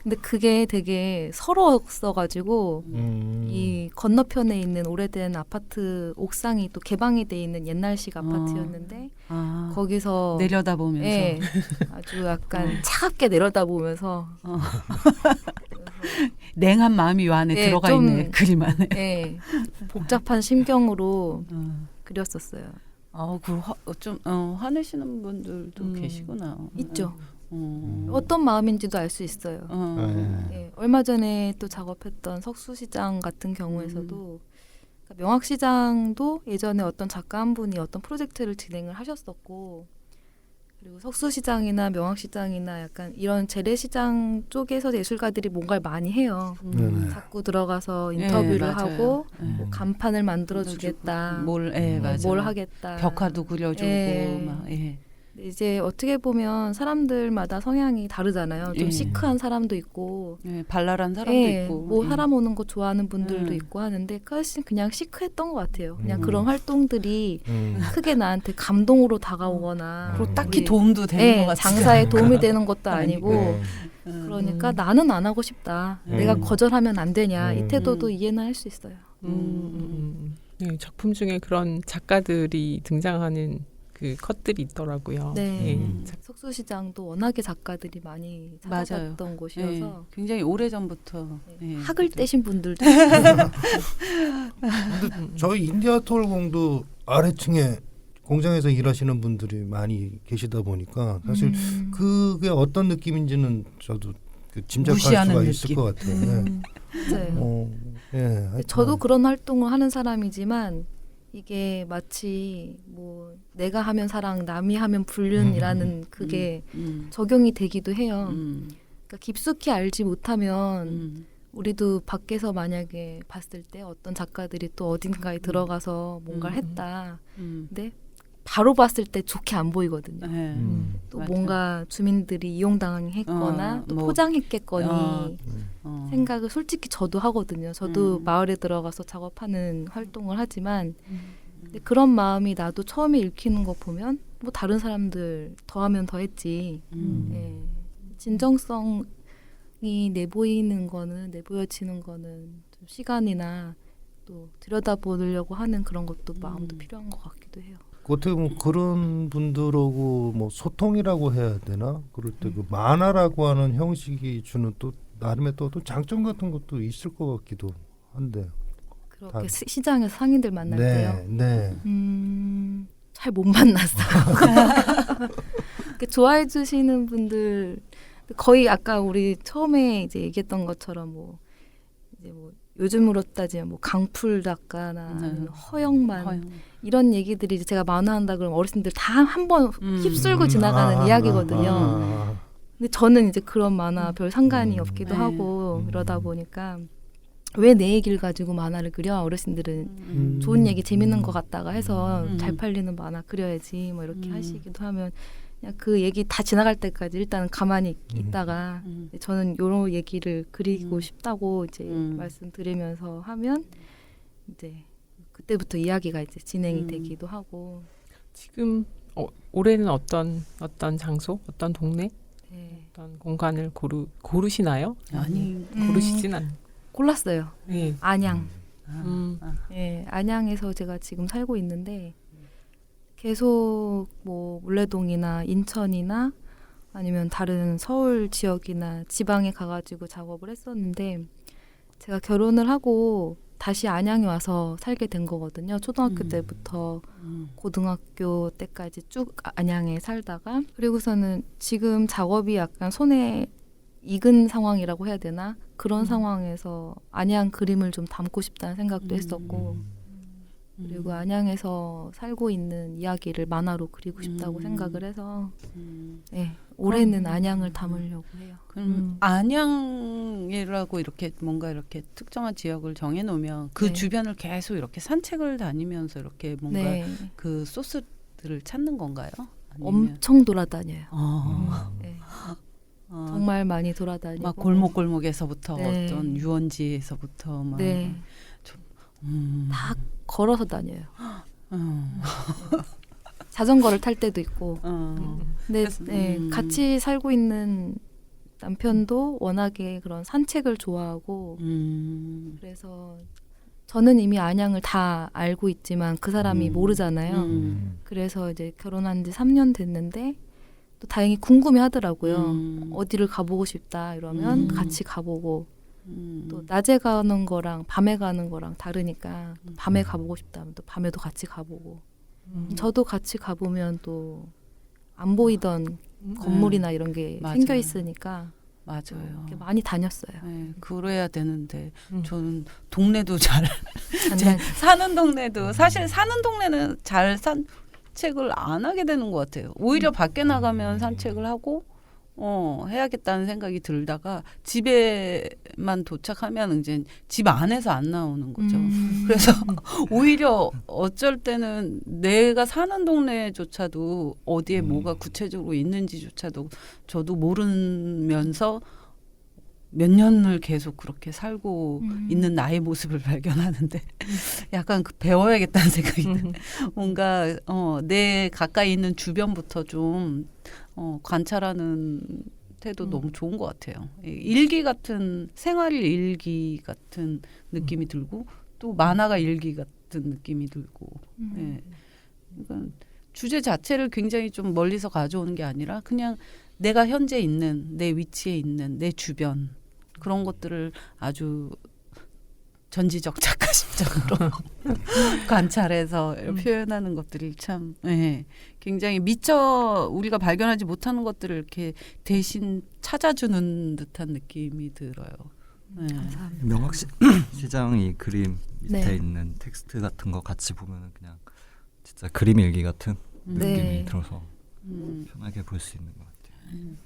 근데 그게 되게 서러웠어가지고 이 건너편에 있는 오래된 아파트 옥상이 또 개방이 돼 있는 옛날식 아파트였는데 거기서 내려다보면서 예, 아주 약간 차갑게 내려다보면서 냉한 마음이 요 안에 예, 들어가 좀, 있네. 그림 안에. 예, 복잡한 심경으로 그렸었어요. 좀 화내시는 분들도 계시구나. 있죠. 어떤 마음인지도 알 수 있어요. 예, 얼마 전에 또 작업했던 석수시장 같은 경우에서도 그러니까 명학시장도 예전에 어떤 작가 한 분이 어떤 프로젝트를 진행을 하셨었고 그리고 석수시장이나 명학시장이나 약간 이런 재래시장 쪽에서 예술가들이 뭔가를 많이 해요. 자꾸 들어가서 인터뷰를 하고 뭐 간판을 만들어주겠다. 뭘 하겠다. 벽화도 그려주고 막. 근데 이제 어떻게 보면 사람들마다 성향이 다르잖아요. 좀 예. 시크한 사람도 있고, 발랄한 사람도 예, 있고, 뭐 사람 오는 거 좋아하는 분들도 있고 하는데 훨씬 그냥 시크했던 것 같아요. 그냥 그런 활동들이 크게 나한테 감동으로 다가오거나, 그리고 딱히 우리, 도움도 되는 예, 것 같지. 장사에 도움이 되는 것도 아니고, 네. 그러니까 나는 안 하고 싶다. 내가 거절하면 안 되냐 이 태도도 이해는 할 수 있어요. 네, 작품 중에 그런 작가들이 등장하는 그 컷들이 있더라고요. 네. 예. 석수시장도 워낙에 작가들이 많이 찾아갔던 곳이어서 굉장히 오래 전부터 학을 떼신 분들도 근데 저희 인디아톨공도 아래층에 공장에서 일하시는 분들이 많이 계시다 보니까 사실 그게 어떤 느낌인지는 저도 짐작할 수가 있을 느낌. 것 같아요. 맞아요. 하여튼. 저도 그런 활동을 하는 사람이지만 이게 마치 뭐 내가 하면 사랑, 남이 하면 불륜이라는 그게 적용이 되기도 해요. 그러니까 깊숙이 알지 못하면 우리도 밖에서 만약에 봤을 때 어떤 작가들이 또 어딘가에 들어가서 뭔가를 했다. 근데 바로 봤을 때 좋게 안 보이거든요. 또 맞아. 뭔가 주민들이 이용당했거나 또 포장했겠거니 생각을 솔직히 저도 하거든요. 저도 마을에 들어가서 작업하는 활동을 하지만 근데 그런 마음이 나도 처음에 읽히는 거 보면 뭐 다른 사람들 더하면 더했지. 예. 진정성이 내보여지는 거는 좀 시간이나 또 들여다보려고 하는 그런 것도 마음도 필요한 것 같기도 해요. 어떻게 보면 그런 분들하고 뭐 소통이라고 해야 되나? 그럴 때 그 만화라고 하는 형식이 주는 또 나름의 또 장점 같은 것도 있을 것 같기도 한데. 그렇게 시장에서 상인들 만날 때요. 네. 잘 못 만났어요. 좋아해 주시는 분들 거의 아까 우리 처음에 이제 얘기했던 것처럼 뭐 이제 뭐 요즘으로 따지면 뭐 강풀 작가나 허영만 이런 얘기들이 이제 제가 만화한다 그러면 어르신들 다 한 번 휩쓸고 지나가는 이야기거든요. 근데 저는 이제 그런 만화 별 상관이 없기도 하고 이러다 보니까 왜 내 얘기를 가지고 만화를 그려? 어르신들은 좋은 얘기 재밌는 것 같다가 해서 잘 팔리는 만화 그려야지 뭐 이렇게 하시기도 하면 그냥 그 얘기 다 지나갈 때까지 일단은 가만히 있다가 저는 요런 얘기를 그리고 싶다고 이제 말씀드리면서 하면 이제 그때부터 이야기가 이제 진행이 되기도 하고. 지금 올해는 어떤 장소, 어떤 동네, 네. 어떤 공간을 고르시나요? 아니 고르시진 않. 골랐어요. 네. 안양. 예, 안양에서 제가 지금 살고 있는데 계속 뭐 물레동이나 인천이나 아니면 다른 서울 지역이나 지방에 가가지고 작업을 했었는데 제가 결혼을 하고 다시 안양에 와서 살게 된 거거든요. 초등학교 때부터 고등학교 때까지 쭉 안양에 살다가 그리고서는 지금 작업이 약간 손에 익은 상황이라고 해야 되나? 그런 상황에서 안양 그림을 좀 담고 싶다는 생각도 했었고 그리고 안양에서 살고 있는 이야기를 만화로 그리고 싶다고 생각을 해서 네, 올해는 안양을 담으려고 해요. 그럼 안양이라고 이렇게 뭔가 이렇게 특정한 지역을 정해놓으면 그 네. 주변을 계속 이렇게 산책을 다니면서 이렇게 뭔가 네, 그 소스들을 찾는 건가요? 아니면 엄청 돌아다녀요. 네, 정말 정말 많이 돌아다니고 막 골목골목에서부터 네. 어떤 유원지에서부터 막 네, 다 걸어서 다녀요. 자전거를 탈 때도 있고. 근데 그래서, 네, 같이 살고 있는 남편도 워낙에 그런 산책을 좋아하고 그래서 저는 이미 안양을 다 알고 있지만 그 사람이 모르잖아요. 그래서 이제 결혼한 지 3년 됐는데 또 다행히 궁금해 하더라고요. 어디를 가보고 싶다 이러면 같이 가보고 또 낮에 가는 거랑 밤에 가는 거랑 다르니까 밤에 가보고 싶다 하면 또 밤에도 같이 가보고 저도 같이 가보면 또 안 보이던 건물이나 이런 게 맞아요. 생겨 있으니까 맞아요. 이렇게 많이 다녔어요. 네, 그래야 되는데 저는 동네도 잘 안양 사는 동네도 사실 사는 동네는 잘 산책을 안 하게 되는 것 같아요. 오히려 밖에 나가면 산책을 하고 해야겠다는 생각이 들다가 집에만 도착하면 이제 집 안에서 안 나오는 거죠. 그래서 오히려 어쩔 때는 내가 사는 동네조차도 어디에 뭐가 구체적으로 있는지조차도 저도 모르면서 몇 년을 계속 그렇게 살고 있는 나의 모습을 발견하는데 약간 배워야겠다는 생각이 들어요. 뭔가 내 가까이 있는 주변부터 좀 관찰하는 태도 너무 좋은 것 같아요. 일기 같은 생활 일기 같은 느낌이 들고 또 만화가 일기 같은 느낌이 들고 예. 그러니까 주제 자체를 굉장히 좀 멀리서 가져오는 게 아니라 그냥 내가 현재 있는 내 위치에 있는 내 주변 그런 것들을 아주 전지적 작가심적으로 관찰해서 표현하는 것들이 참 굉장히 미처 우리가 발견하지 못하는 것들을 이렇게 대신 찾아주는 듯한 느낌이 들어요. 감사합니다. 명학시장이 그림 밑에 네. 있는 텍스트 같은 거 같이 보면 그냥 진짜 그림 일기 같은 느낌이 네. 들어서 편하게 볼 수 있는 것 같아요.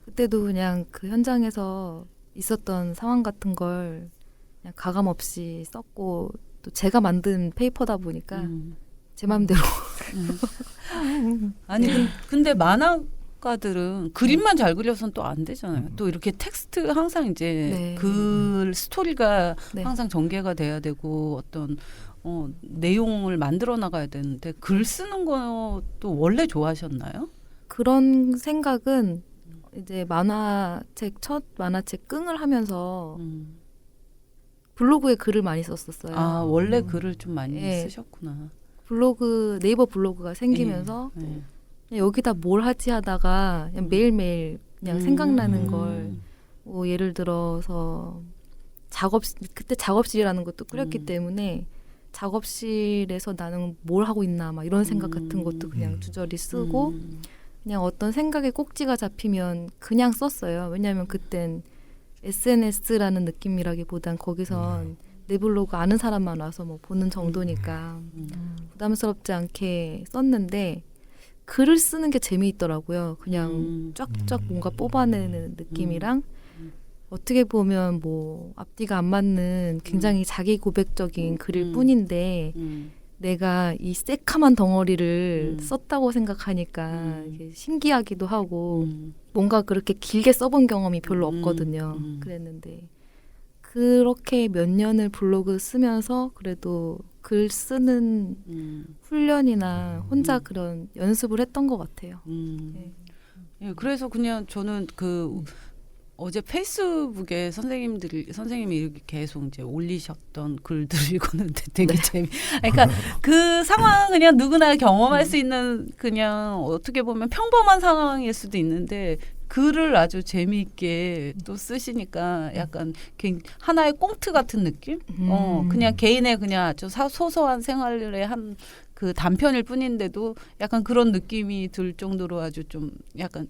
그때도 그냥 그 현장에서 있었던 상황 같은 걸 그냥 가감 없이 썼고 또 제가 만든 페이퍼다 보니까 제 마음대로 아니 근데 만화가들은 그림만 잘 그려서는 또 안 되잖아요. 또 이렇게 텍스트 항상 이제 네. 글 스토리가 네. 항상 전개가 돼야 되고 어떤 내용을 만들어 나가야 되는데 글 쓰는 것도 원래 좋아하셨나요? 그런 생각은 이제 첫 만화책 끙을 하면서 블로그에 글을 많이 썼었어요. 아 원래 글을 좀 많이 네. 쓰셨구나. 네이버 블로그가 생기면서 네. 그냥 여기다 뭘 하지 하다가 그냥 매일매일 그냥 생각나는 걸 뭐 예를 들어서 그때 작업실이라는 것도 꾸렸기 때문에 작업실에서 나는 뭘 하고 있나 막 이런 생각 같은 것도 그냥 주저리 쓰고 그냥 어떤 생각에 꼭지가 잡히면 그냥 썼어요. 왜냐하면 그땐 SNS라는 느낌이라기보단 거기선 내 블로그 아는 사람만 와서 뭐 보는 정도니까 부담스럽지 않게 썼는데 글을 쓰는 게 재미있더라고요. 그냥 쫙쫙 뭔가 뽑아내는 느낌이랑 어떻게 보면 뭐 앞뒤가 안 맞는 굉장히 자기 고백적인 글일 뿐인데 내가 이 새카만 덩어리를 썼다고 생각하니까 이게 신기하기도 하고 뭔가 그렇게 길게 써본 경험이 별로 없거든요. 그랬는데 그렇게 몇 년을 블로그 쓰면서 그래도 글 쓰는 훈련이나 혼자 그런 연습을 했던 것 같아요. 네. 예, 그래서 그냥 저는 어제 페이스북에 선생님이 이렇게 계속 이제 올리셨던 글들을 읽었는데 되게 그러니까 그 상황 그냥 누구나 경험할 수 있는 그냥 어떻게 보면 평범한 상황일 수도 있는데 글을 아주 재미있게 또 쓰시니까 약간 하나의 꽁트 같은 느낌? 그냥 개인의 그냥 아주 소소한 생활의 한 그 단편일 뿐인데도 약간 그런 느낌이 들 정도로 아주 좀 약간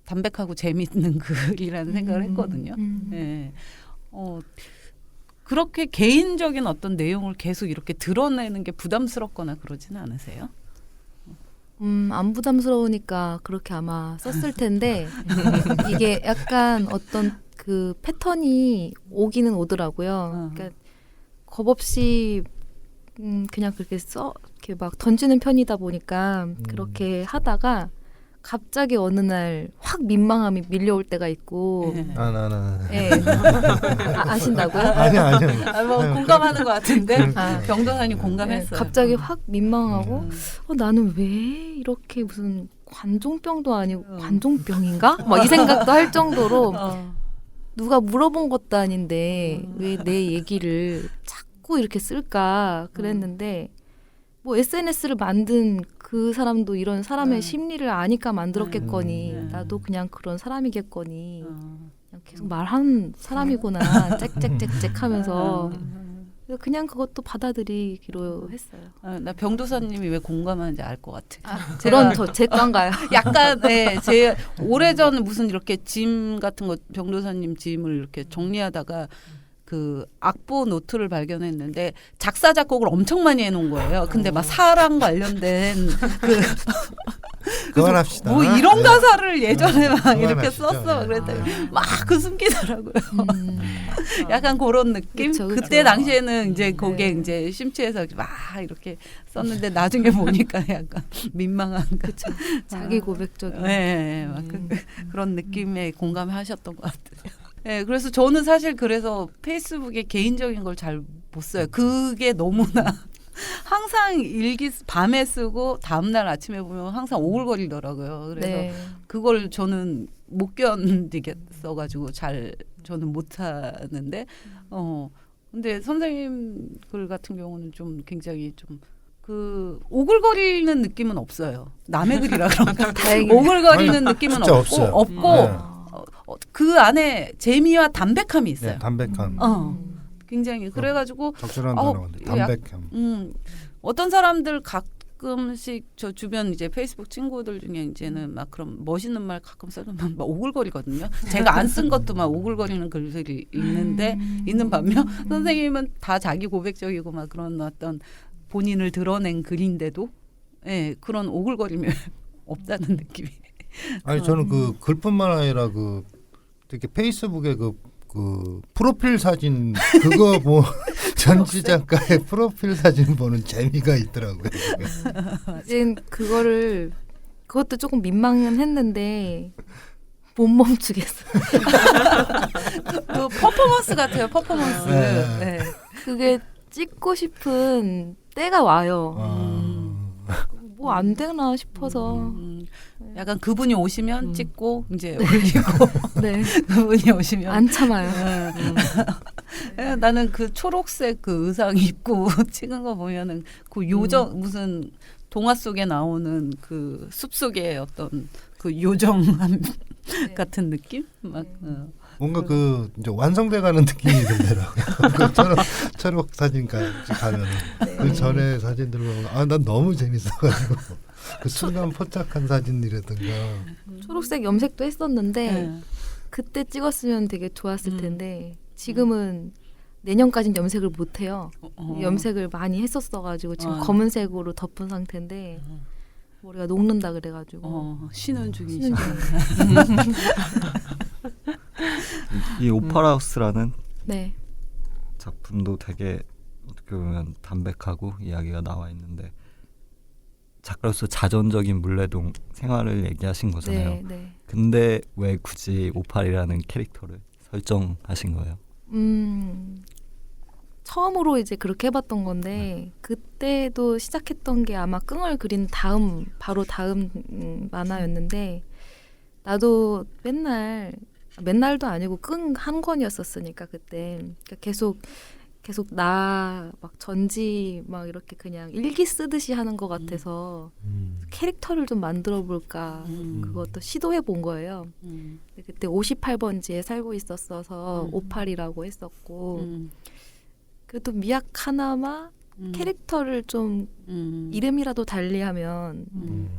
담백하고 재미있는 글이라는 생각을 했거든요. 예. 그렇게 개인적인 어떤 내용을 계속 이렇게 드러내는 게 부담스럽거나 그러지는 않으세요? 안 부담스러우니까 그렇게 아마 썼을 텐데 이게 약간 어떤 그 패턴이 오기는 오더라고요. 그러니까 겁 없이 그냥 그렇게 이렇게 막 던지는 편이다 보니까 그렇게 하다가 갑자기 어느 날 확 민망함이 밀려올 때가 있고. 네. 예. 아신다고요? 아니요. 뭐 공감하는 것 같은데 아. 병도사님 공감했어요. 갑자기 확 민망하고 나는 왜 이렇게 무슨 관종병도 아니고 관종병인가? 막 이 생각도 할 정도로 누가 물어본 것도 아닌데 왜 내 얘기를 자꾸 이렇게 쓸까 그랬는데 뭐 SNS를 만든 그 사람도 이런 사람의 심리를 아니까 만들었겠거니 나도 그냥 그런 사람이겠거니 그냥 계속 말하는 사람이구나 짹짹짹짹 하면서 그냥 그것도 받아들이기로 했어요. 나 병도사님이 왜 공감하는지 알 것 같아. 그런 제 건가요? 약간 제 오래전 무슨 이렇게 짐 같은 거 병도사님 짐을 이렇게 정리하다가 그 악보 노트를 발견했는데 작사 작곡을 엄청 많이 해놓은 거예요. 근데 막 사랑 관련된 그만합시다. 뭐 이런 가사를 예전에 막 이렇게 그만하시죠. 썼어. 그랬더니 막 그 숨기더라고요. 약간 그런 느낌. 그쵸. 그때 당시에는 이제 그게 이제 심취해서 막 이렇게 썼는데 나중에 보니까 약간 민망한 그쵸. 자기 고백적인. 막 그런 느낌에 공감하셨던 것 같아요. 네, 그래서 저는 사실 그래서 페이스북에 개인적인 걸 잘 못 써요. 그게 너무나 항상 일기 밤에 쓰고 다음날 아침에 보면 항상 오글거리더라고요. 그래서 네. 그걸 저는 못 견디겠어가지고 저는 못 하는데 근데 선생님 글 같은 경우는 좀 굉장히 좀 그 오글거리는 느낌은 없어요. 남의 글이라 그런가. 다행이네요. 오글거리는 느낌은 진짜 없어요. 없고 그 안에 재미와 담백함이 있어요. 네, 담백함. 굉장히 그래가지고 적절한 단어인데 담백함. 어떤 사람들 가끔씩 저 주변 이제 페이스북 친구들 중에 이제는 막 그런 멋있는 말 가끔 써주면 막 오글거리거든요. 제가 안 쓴 것도 막 오글거리는 글들이 있는 반면 선생님은 다 자기 고백적이고 막 그런 어떤 본인을 드러낸 글인데도 그런 오글거림이 없다는 느낌이. 아니 저는 그 글뿐만 아니라 그 이렇게 페이스북에 그 프로필 사진 그거 뭐 전지 작가의 프로필 사진 보는 재미가 있더라고요. 이제 그것도 조금 민망은 했는데 못 멈추겠어요. 그 퍼포먼스 같아요. 퍼포먼스. 네. 그게 찍고 싶은 때가 와요. 뭐 안 되나 싶어서. 약간 그분이 오시면 찍고 이제 올리고 네. 그분이 오시면 안 참아요. 나는 그 초록색 그 의상 입고 찍은 거 보면은 그 요정 무슨 동화 속에 나오는 그 숲속의 어떤 그 요정함 같은 느낌? 막 뭔가 그 이제 완성돼가는 느낌이 들더라고요. 그 초록 사진까지 가면은 그 전에 사진들 보면 난 너무 재밌어가지고 그 순간 포착한 사진이라든가. 초록색 염색도 했었는데 그때 찍었으면 되게 좋았을 텐데 지금은 내년까지는 염색을 못 해요. 염색을 많이 했었어가지고 지금 검은색으로 덮은 상태인데 머리가 녹는다 그래가지고 쉬는 중이죠. 이 오파라하우스라는 네. 작품도 되게 어떻게 보면 담백하고 이야기가 나와 있는데 작가로서 자전적인 물레동 생활을 얘기하신 거잖아요. 네, 네. 근데 왜 굳이 오팔이라는 캐릭터를 설정하신 거예요? 처음으로 이제 그렇게 해봤던 건데 그때도 시작했던 게 아마 끙을 그린 바로 다음 만화였는데 나도 맨날도 아니고 끙 한 권이었었으니까 그때 그러니까 계속 계속 나 막 전지 막 이렇게 그냥 일기 쓰듯이 하는 것 같아서 캐릭터를 좀 만들어 볼까 그것도 시도해 본 거예요. 근데 그때 58번지에 살고 있었어서 58이라고 했었고 그래도 미약 하나마 캐릭터를 좀 이름이라도 달리하면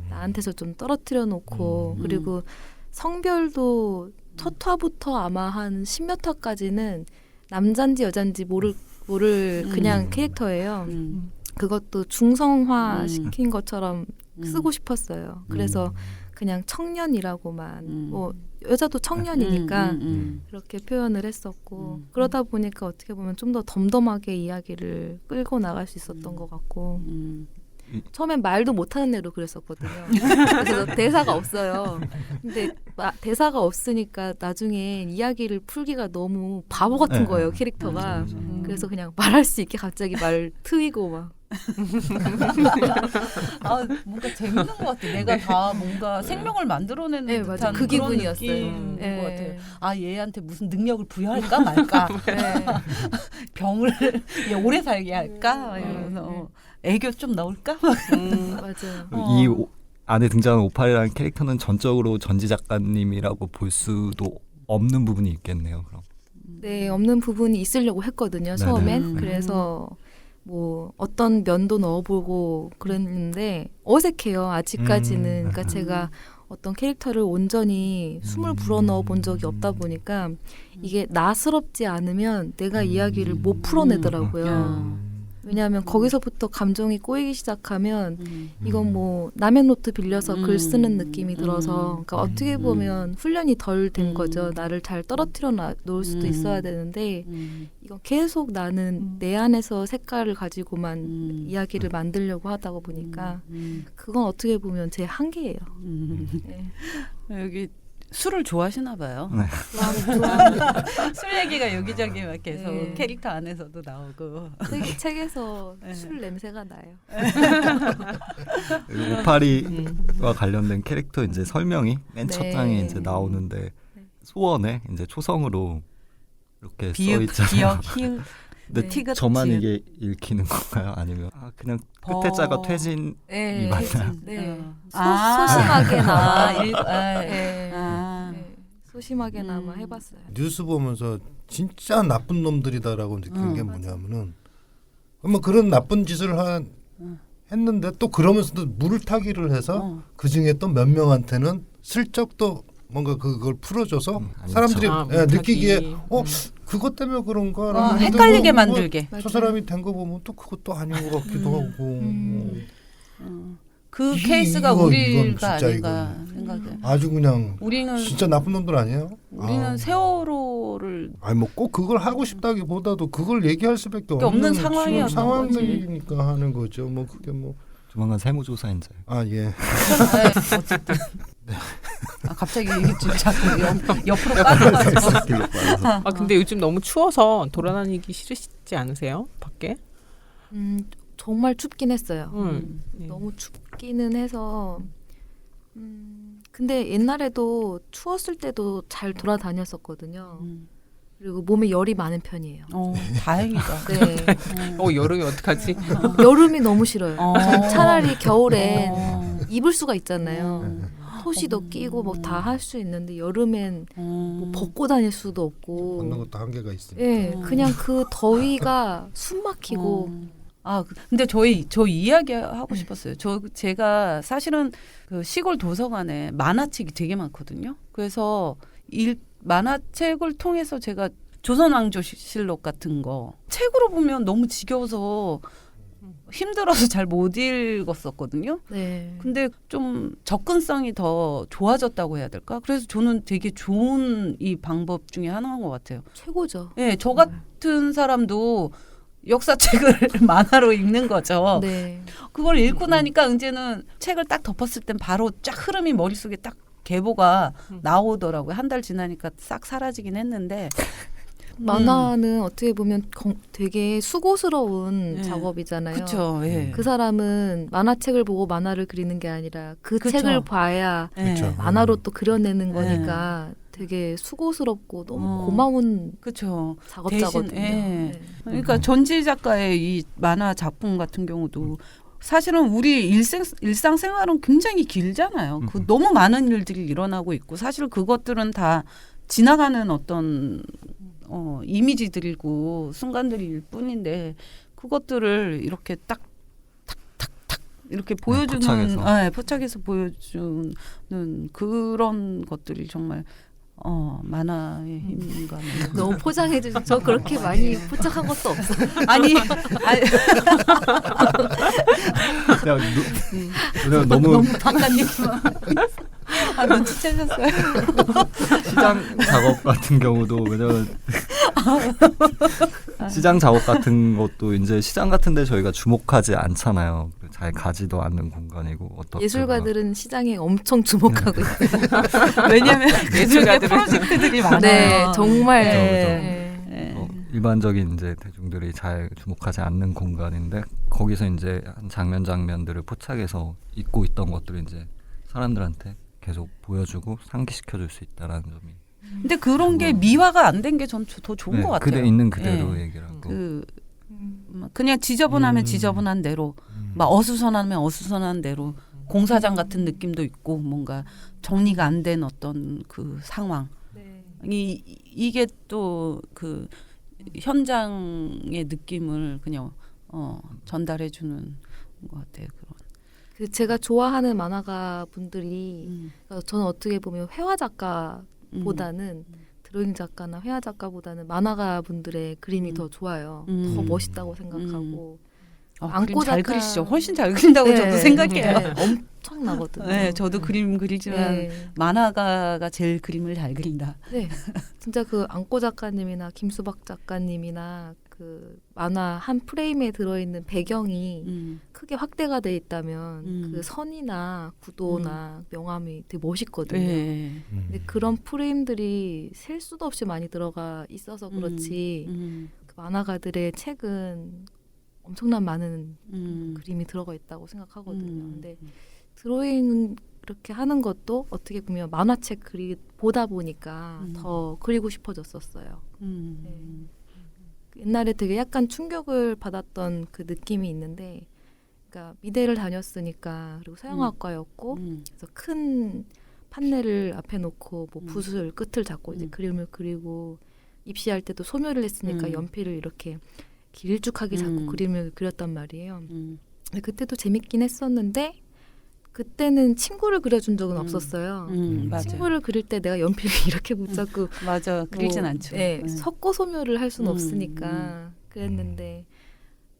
나한테서 좀 떨어뜨려 놓고 그리고 성별도 첫 화부터 아마 한 10몇 화까지는 남잔지 여잔지 모를 그냥 캐릭터예요. 그것도 중성화 시킨 것처럼 쓰고 싶었어요. 그래서 그냥 청년이라고만 뭐 여자도 청년이니까 그렇게 표현을 했었고 그러다 보니까 어떻게 보면 좀 더 덤덤하게 이야기를 끌고 나갈 수 있었던 것 같고 처음엔 말도 못하는 애로 그랬었거든요. 그래서 대사가 없어요. 근데 대사가 없으니까 나중에 이야기를 풀기가 너무 바보 같은 거예요, 캐릭터가. 그래서 그냥 말할 수 있게 갑자기 말 트이고 막. 아, 뭔가 재밌는 것 같아. 내가 다 뭔가 생명을 만들어내는 네, 듯한 맞아. 그 그런 기분이었어요. 느낌인 네. 것 같아요. 아, 얘한테 무슨 능력을 부여할까 말까? 네. 병을 얘 오래 살게 할까? 이러면서 애교 좀 넣을까? 맞아요. 이 안에 등장하는 58이라는 캐릭터는 전적으로 전지 작가님이라고 볼 수도 없는 부분이 있겠네요. 그럼. 네, 없는 부분이 있으려고 했거든요, 처음엔. 그래서 뭐 어떤 면도 넣어보고 그랬는데 어색해요, 아직까지는. 그러니까 제가 어떤 캐릭터를 온전히 숨을 불어 넣어본 적이 없다 보니까 이게 나스럽지 않으면 내가 이야기를 못 풀어내더라고요. 왜냐하면 거기서부터 감정이 꼬이기 시작하면 이건 뭐 남의 노트 빌려서 글 쓰는 느낌이 들어서 그러니까 어떻게 보면 훈련이 덜 된 거죠. 나를 잘 떨어뜨려 놓을 수도 있어야 되는데 이건 계속 나는 내 안에서 색깔을 가지고만 이야기를 만들려고 하다 보니까 그건 어떻게 보면 제 한계예요. 네. 여기 술을 좋아하시나 봐요. 네. 술 얘기가 여기저기 막 계속 네. 캐릭터 안에서도 나오고. 책에서 술 냄새가 나요. 58이와 관련된 캐릭터 이제 설명이 맨 첫 네. 장에 이제 나오는데 소원에 이제 초성으로 이렇게 써 비읍, 있잖아요. 기역, 히읗. 근데 네. 티가 저만 지읒. 이게 읽히는 건가요? 아니면 그냥 끝에 자가 퇴진이 네. 맞나요? 네. 아. 소심하게나마 네. 네. 소심하게나마 해봤어요. 뉴스 보면서 진짜 나쁜 놈들이다라고 느낀 게 뭐냐면은 뭐 그런 나쁜 짓을 했는데 또 그러면서도 물타기를 해서 그 중에 또 몇 명한테는 슬쩍 또 뭔가 그걸 풀어줘서 사람들이 느끼기에 그것 때문에 그런가 헷갈리게 만들게. 저 사람이 된 거 보면 또 그것도 아닌 것 같기도 하고 그 케이스가 우리가 진짜 아닌가 이건 생각해. 아주 그냥 우리는 진짜 나쁜 놈들 아니에요? 우리는 세월호를 아니 뭐 꼭 그걸 하고 싶다기보다도 그걸 얘기할 수밖에 없는 없는 상황이었던 상황들이니까 하는 거죠. 뭐 그게 뭐 조만간 세무조사인지. 예. 어쨌든 갑자기 얘기 좀 자꾸 옆으로 빠져가지고. 아 근데 요즘 너무 추워서 돌아다니기 싫으시지 않으세요? 밖에? 정말 춥긴 했어요. 네. 너무 춥기는 해서 근데 옛날에도 추웠을 때도 잘 돌아다녔었거든요. 그리고 몸에 열이 많은 편이에요. 다행이다. 네. 여름이 어떡하지? 여름이 너무 싫어요. 전 차라리 겨울엔 어. 입을 수가 있잖아요. 토시도 끼고 뭐 다 할 수 있는데 여름엔 뭐 벗고 다닐 수도 없고. 얻는 것도 한계가 있으니까. 예, 그냥 그 더위가 숨 막히고. 근데 저 이야기 하고 싶었어요. 제가 사실은 그 시골 도서관에 만화책이 되게 많거든요. 그래서 만화책을 통해서 제가 조선왕조실록 같은 거 책으로 보면 너무 지겨워서 힘들어서 잘 못 읽었었거든요. 네. 근데 좀 접근성이 더 좋아졌다고 해야 될까? 그래서 저는 되게 좋은 이 방법 중에 하나인 것 같아요. 최고죠. 네, 저 같은 사람도 역사책을 만화로 읽는 거죠. 네. 그걸 읽고 나니까 이제는 책을 딱 덮었을 땐 바로 쫙 흐름이 머릿속에 딱 계보가 나오더라고요. 한 달 지나니까 싹 사라지긴 했는데 만화는 어떻게 보면 되게 수고스러운 네. 작업이잖아요. 그렇죠. 예. 그 사람은 만화책을 보고 만화를 그리는 게 아니라 그 그쵸. 책을 봐야 예. 그쵸. 만화로 또 그려내는 네. 거니까 되게 수고스럽고 너무 어. 고마운 그렇죠. 작업자거든요. 대신, 예. 네. 그러니까 전지 작가의 이 만화 작품 같은 경우도 사실은 우리 일상생활은 굉장히 길잖아요. 그 너무 많은 일들이 일어나고 있고 사실 그것들은 다 지나가는 어떤 이미지들이고 순간들일 뿐인데 그것들을 이렇게 딱 이렇게 보여주는 포착해서. 포착해서 보여주는 그런 것들이 정말 만화의 힘인가. 너무 포장해 주시. 저 그렇게 많이 포착한 것도 없어요. 아니 그냥 너무 작가님 눈치채셨어요. 시장 작업 같은 경우도 왜냐면 시장 작업 같은 것도 이제 시장 같은데 저희가 주목하지 않잖아요. 잘 가지도 않는 공간이고 예술가들은 시장에 엄청 주목하고 있어요. 왜냐하면 예술가들 프로젝트들이 많아요. 네, 정말. 그죠, 그죠. 네. 일반적인 이제 대중들이 잘 주목하지 않는 공간인데 거기서 이제 한 장면들을 포착해서 잊고 있던 것들을 이제 사람들한테 계속 보여주고 상기시켜줄 수 있다라는 점이. 근데 그런 게 미화가 안 된 게 전 더 좋은 것 같아요. 그대 있는 그대로 네. 얘기를 하고. 그냥 지저분하면 지저분한 대로, 막 어수선하면 어수선한 대로 공사장 같은 느낌도 있고 뭔가 정리가 안 된 어떤 그 상황. 네. 이게 또 그 현장의 느낌을 그냥 전달해주는 것 같아요. 그런. 제가 좋아하는 만화가 분들이 그러니까 저는 어떻게 보면 회화 작가보다는 드로잉 작가나 회화 작가보다는 만화가 분들의 그림이 더 좋아요. 더 멋있다고 생각하고 그림 잘 그리시죠. 훨씬 잘 그린다고 네, 저도 생각해요. 네, 엄청나거든요. 네, 저도 그림 그리지만 네. 만화가가 제일 그림을 잘 그린다. 네, 진짜 그 안고 작가님이나 김수박 작가님이나 그 만화 한 프레임에 들어있는 배경이 크게 확대가 돼 있다면 그 선이나 구도나 명암이 되게 멋있거든요. 네. 근데 그런 프레임들이 셀 수도 없이 많이 들어가 있어서 그렇지 그 만화가들의 책은 엄청난 많은 그림이 들어가 있다고 생각하거든요. 근데 드로잉 이렇게 하는 것도 어떻게 보면 만화책 보다 보니까 더 그리고 싶어졌었어요. 네. 옛날에 되게 약간 충격을 받았던 그 느낌이 있는데, 그러니까 미대를 다녔으니까 그리고 서양학과였고, 그래서 큰 판넬을 앞에 놓고 뭐 붓을 끝을 잡고 이제 그림을 그리고 입시할 때도 소묘를 했으니까 연필을 이렇게 길쭉하게 잡고 그림을 그렸단 말이에요. 근데 그때도 재밌긴 했었는데 그때는 친구를 그려준 적은 없었어요. 맞아요. 친구를 그릴 때 내가 연필을 이렇게 붙잡고 맞아. 그리진 않죠. 네, 섞어 소묘를 할 수는 없으니까 그랬는데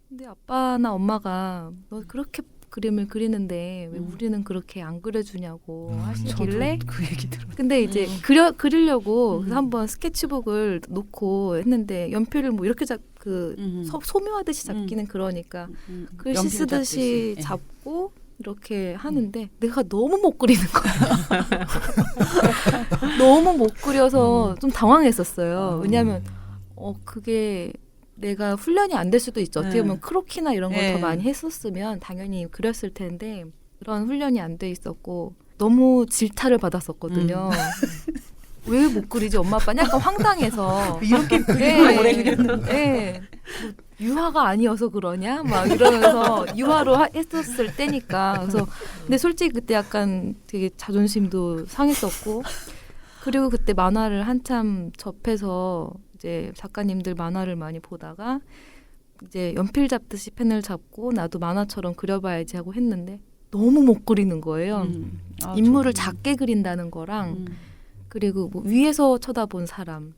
근데 아빠나 엄마가 너 그렇게 그림을 그리는데 왜 우리는 그렇게 안 그려주냐고 하시길래 그 얘기 들어. 근데 이제 그리려고 그래서 한번 스케치북을 놓고 했는데 연필을 뭐 이렇게 소묘하듯이 잡기는 그러니까 글씨 쓰듯이 잡고 이렇게 하는데 내가 너무 못 그리는 거야. 너무 못 그려서 좀 당황했었어요. 왜냐하면 그게 내가 훈련이 안 될 수도 있죠. 어떻게 보면 크로키나 이런 걸 더 많이 했었으면 당연히 그렸을 텐데 그런 훈련이 안 돼 있었고 너무 질타를 받았었거든요. 왜 못 그리지 엄마 아빠는 약간 황당해서 이렇게 그림을 오래 그렸는데 네. 뭐 유화가 아니어서 그러냐 막 이러면서 유화로 했었을 때니까 그래서 근데 솔직히 그때 약간 되게 자존심도 상했었고 그리고 그때 만화를 한참 접해서 이제 작가님들 만화를 많이 보다가 이제 연필 잡듯이 펜을 잡고 나도 만화처럼 그려봐야지 하고 했는데 너무 못 그리는 거예요. 인물을 작게 그린다는 거랑 그리고 뭐 위에서 쳐다본 사람,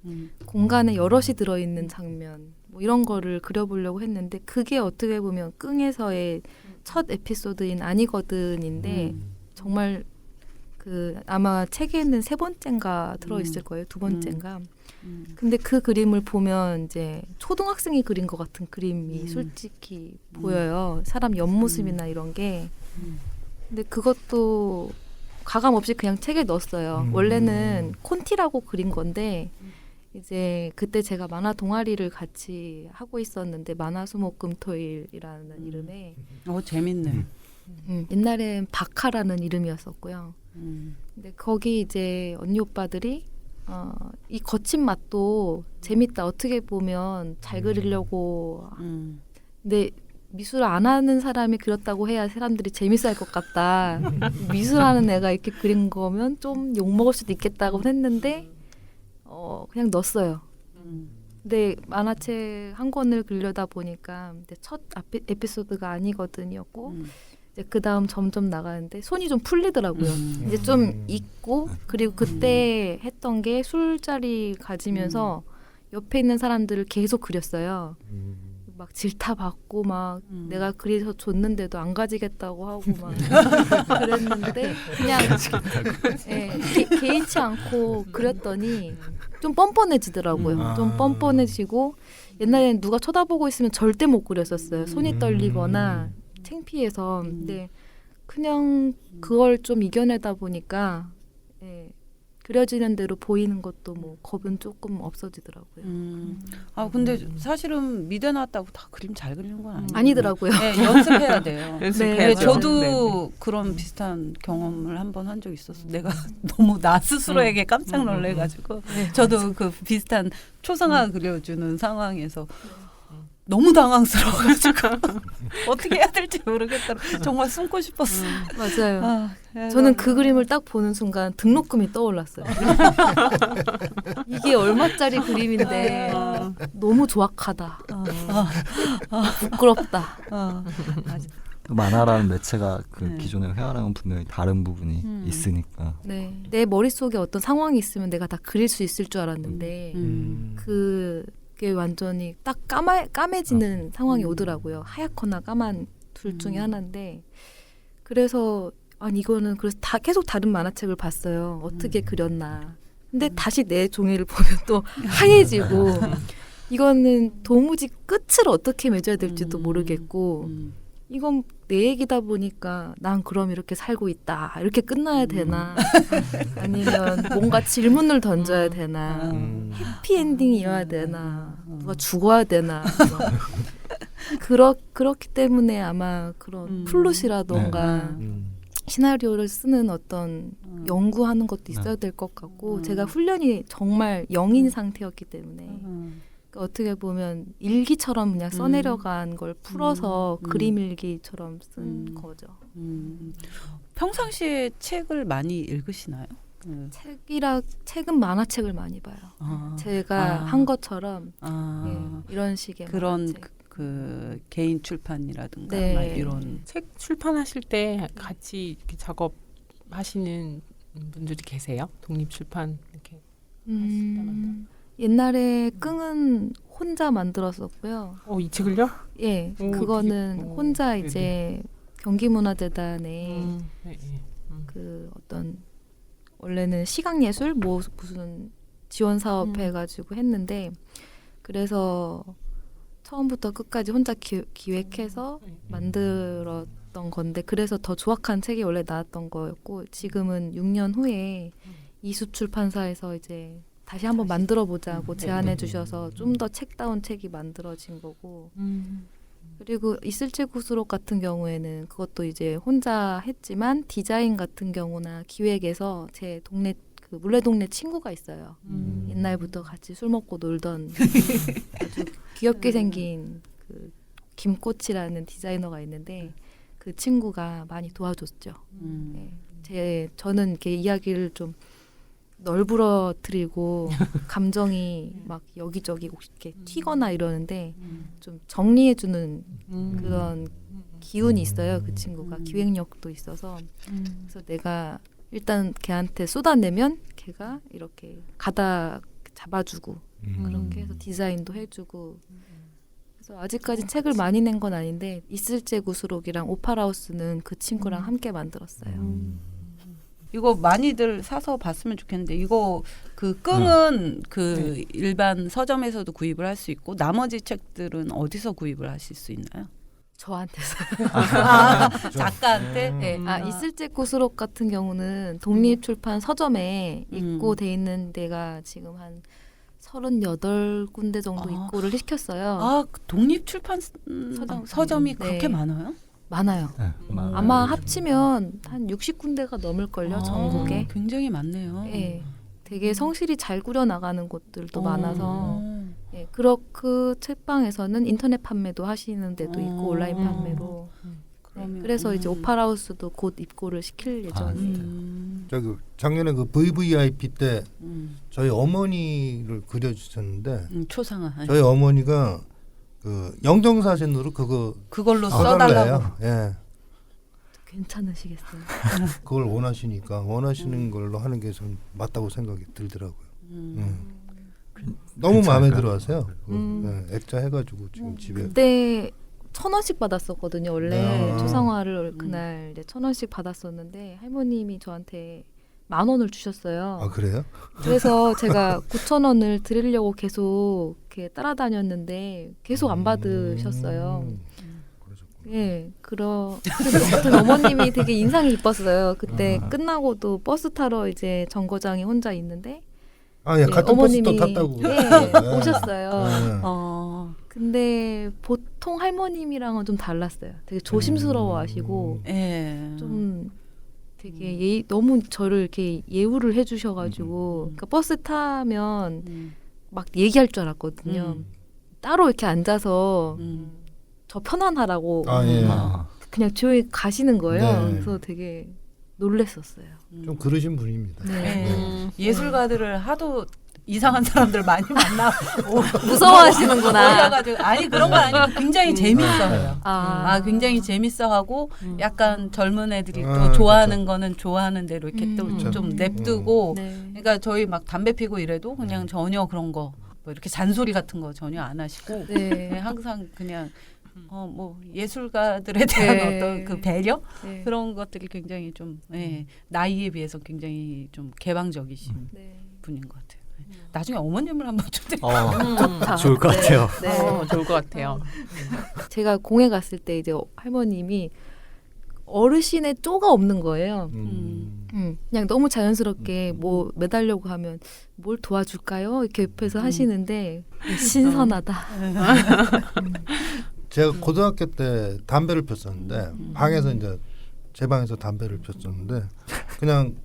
공간에 여럿이 들어있는 장면 뭐 이런 거를 그려보려고 했는데 그게 어떻게 보면 끙에서의 첫 에피소드인 아니거든인데 정말 그 아마 책에는 3번째인가 들어있을 거예요. 2번째인가. 근데 그 그림을 보면 이제 초등학생이 그린 것 같은 그림이 솔직히 보여요. 사람 옆모습이나 이런 게. 근데 그것도 가감 없이 그냥 책에 넣었어요. 원래는 콘티라고 그린 건데 이제 그때 제가 만화 동아리를 같이 하고 있었는데 만화수목금토일이라는 이름의 재밌네. 옛날엔 박하라는 이름이었었고요. 음. 근데 거기 이제 언니 오빠들이 이 거친 맛도 재밌다. 어떻게 보면 잘 그리려고. 근데 미술 안 하는 사람이 그렸다고 해야 사람들이 재밌어 할 것 같다. 미술하는 애가 이렇게 그린 거면 좀 욕먹을 수도 있겠다고 했는데 그냥 넣었어요. 근데 만화책 한 권을 그리려다 보니까 첫 에피소드가 아니거든요고 이제 그 다음 점점 나가는데 손이 좀 풀리더라고요. 이제 좀 잊고 그리고 그때 했던 게 술자리 가지면서 옆에 있는 사람들을 계속 그렸어요. 막 질타받고 막 내가 그려서 줬는데도 안 가지겠다고 하고 막 그랬는데 그냥 개의치 않고 그렸더니 좀 뻔뻔해지더라고요. 좀 뻔뻔해지고 옛날에는 누가 쳐다보고 있으면 절대 못 그렸었어요. 손이 떨리거나 창피해서. 근데 그냥 그걸 좀 이겨내다 보니까 그려지는 대로 보이는 것도 뭐 겁은 조금 없어지더라고요. 근데 사실은 미대 나왔다고 다 그림 잘 그리는 건 아니에요. 아니더라고요. 네, 연습해야 돼요. 네, 저도 그런 비슷한 경험을 한 번 한 적이 있었어요. 내가 너무 나 스스로에게 깜짝 놀래가지고 저도 그 비슷한 초상화 그려주는 상황에서 너무 당황스러워가지고 어떻게 해야 될지 모르겠더라고요. 정말 숨고 싶었어요. 맞아요. 저는 그 그림을 딱 보는 순간 등록금이 떠올랐어요. 이게 얼마짜리 그림인데 너무 조악하다. 부끄럽다. 만화라는 매체가 그 기존의 회화랑은 분명히 다른 부분이 있으니까. 네, 내 머릿속에 어떤 상황이 있으면 내가 다 그릴 수 있을 줄 알았는데 그게 완전히 딱 까매지는 상황이 오더라고요. 하얗거나 까만 둘 중에 하나인데 그래서 아니 이거는 그래서 계속 다른 만화책을 봤어요. 어떻게 그렸나. 근데 다시 내 종이를 보면 또 하얘지고 이거는 도무지 끝을 어떻게 맺어야 될지도 모르겠고 이건 내 얘기다 보니까 난 그럼 이렇게 살고 있다. 이렇게 끝나야 되나? 아니면 뭔가 질문을 던져야 되나? 해피엔딩이어야 되나? 누가 죽어야 되나? 그렇기 때문에 아마 그런 플롯이라던가 시나리오를 쓰는 어떤 연구하는 것도 있어야 될 것 같고 제가 훈련이 정말 영인 상태였기 때문에 어떻게 보면 일기처럼 그냥 써내려간 걸 풀어서 그림 일기처럼 쓴 거죠. 평상시에 책을 많이 읽으시나요? 책은 만화책을 많이 봐요. 제가 한 것처럼 이런 식의 그런 만화책. 그 개인 출판이라든가 네. 막 이런 책 출판하실 때 같이 이렇게 작업하시는 분들이 계세요? 독립 출판 이렇게 하실 때마다? 옛날에 끙은 혼자 만들었었고요. 이 책을요? 예, 그거는 혼자 이제 경기문화재단에 그 어떤 원래는 시각예술 뭐 무슨 지원 사업 해가지고 했는데 그래서 처음부터 끝까지 혼자 기획해서 만들었던 건데 그래서 더 조악한 책이 원래 나왔던 거였고 지금은 6년 후에 이숲 출판사에서 이제 다시 한번 만들어 보자고 제안해 주셔서 좀 더 책다운 책이 만들어진 거고 그리고 이슬채구스록 같은 경우에는 그것도 이제 혼자 했지만 디자인 같은 경우나 기획에서 제 동네 그 물레동네 친구가 있어요. 옛날부터 같이 술 먹고 놀던 아주 귀엽게 생긴 그 김꽃이라는 디자이너가 있는데 그 친구가 많이 도와줬죠. 네. 저는 이렇게 이야기를 좀 널브러뜨리고 감정이 막 여기저기 이렇게 튀거나 이러는데 좀 정리해주는 그런 기운이 있어요. 그 친구가 기획력도 있어서 그래서 내가 일단 걔한테 쏟아내면 걔가 이렇게 가닥 잡아주고 그렇게 해서 디자인도 해주고 그래서 아직까지 책을 많이 낸 건 아닌데 이슬제 구스록이랑 오파라우스는 그 친구랑 함께 만들었어요. 이거 많이들 사서 봤으면 좋겠는데 이거 그 끙은 그 일반 서점에서도 구입을 할 수 있고 나머지 책들은 어디서 구입을 하실 수 있나요? 저한테서 작가한테? 네. 이슬제 구스록 같은 경우는 독립출판 서점에 있고 돼 있는 데가 지금 한 38군데 정도 아. 입고를 시켰어요. 아, 독립 출판 서점이 네. 그렇게 많아요? 많아요. 네, 아마 합치면 한 60군데가 넘을걸요, 전국에. 굉장히 많네요. 예. 되게 성실히 잘 꾸려 나가는 곳들도 많아서 어. 예, 그 책방에서는 인터넷 판매도 하시는 데도 있고 온라인 판매로 그러면, 그래서 이제 오파라우스도 곧 입고를 시킬 예정입니다. 저기 작년에 그 VVIP 때 음. 저희 어머니를 그려주셨는데 초상화. 저희 어머니가 그 영정사진으로 그걸로 써달래요. 써달라고. 예, 괜찮으시겠어요? 그걸 원하시니까 원하시는 걸로 하는 게 좀 맞다고 생각이 들더라고요. 너무 마음에 들어하세요. 예, 액자 해가지고 지금 집에 그때 1,000원씩 받았었거든요. 원래 네. 초상화를 그날 이제 1,000원씩 받았었는데 할머님이 저한테 10,000원을 주셨어요. 아 그래요? 그래서 제가 9,000원을 드리려고 계속 이렇게 따라다녔는데 계속 안 받으셨어요. 예, 그래서 아무튼 어머님이 되게 인상이 깊었어요. 그때 끝나고도 버스 타러 이제 정거장에 혼자 있는데 아, 예, 같은 버스 또 탔다고. 예, 오셨어요. 예. 근데 보통 할머님이랑은 좀 달랐어요. 되게 조심스러워하시고 예. 좀 되게 너무 저를 이렇게 예우를 해주셔가지고 그러니까 버스 타면 막 얘기할 줄 알았거든요. 따로 이렇게 앉아서 저 편안하라고 아, 예. 그냥 조용히 가시는 거예요. 네. 그래서 되게 놀랬었어요. 좀 그러신 분입니다. 네. 예술가들을 하도 이상한 사람들 많이 만나 무서워하시는구나. 올라가지고 아니 그런 건 아니고 굉장히 재밌어해요. 굉장히 재밌어하고 약간 젊은 애들이 또 좋아하는 거는 좋아하는 대로 이렇게 또 좀 냅두고 네. 그러니까 저희 막 담배 피고 이래도 그냥 전혀 그런 거 뭐 이렇게 잔소리 같은 거 전혀 안 하시고 네. 항상 그냥 뭐 예술가들에 대한 네. 어떤 그 배려 네. 그런 것들이 굉장히 좀 나이에 비해서 굉장히 좀 개방적이신 네. 분인 것 같아요. 나중에 어머님을 한번 좀 좋을 것 같아요. 네. 좋을 것 같아요. 제가 공회 갔을 때 이제 할머님이 어르신의 쪼가 없는 거예요. 그냥 너무 자연스럽게 뭐 매달려고 하면 뭘 도와줄까요? 이렇게 옆에서 하시는데 신선하다. 제가 고등학교 때 담배를 폈었는데 방에서 이제 제 방에서 담배를 폈었는데 그냥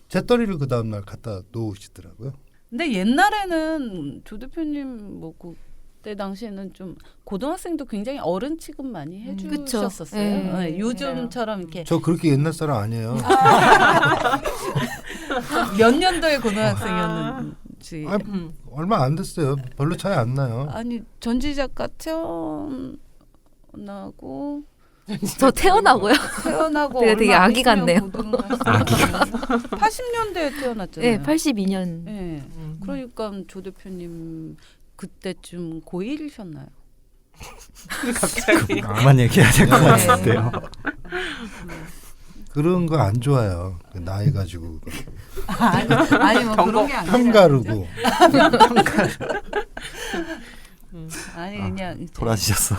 재떨이를 그 다음 날 갖다 놓으시더라고요. 근데 옛날에는 조 대표님 뭐 그때 당시에는 좀 고등학생도 굉장히 어른 취급 많이 해주셨었어요. 그쵸. 네, 요즘처럼 이렇게 저 그렇게 옛날 사람 아니에요. 몇 년도의 고등학생이었는지. 아니, 얼마 안 됐어요. 별로 차이 안 나요. 아니 전지 작가 태어나고 저 태어나고요? 태어나고 되게 얼마 안 아기 있으면 같네요. 고등학생. 80년대에 태어났잖아요. 네, 82년. 네. 그러니까 조 대표님 그때쯤 고1이셨나요? 갑자기. 그만 얘기해야 될 것 같은데요. 그런 거 안 좋아요. 그 나이 가지고 아니 뭐 그런 게 아니라 편가르고. 아니 그냥 돌아지셨어.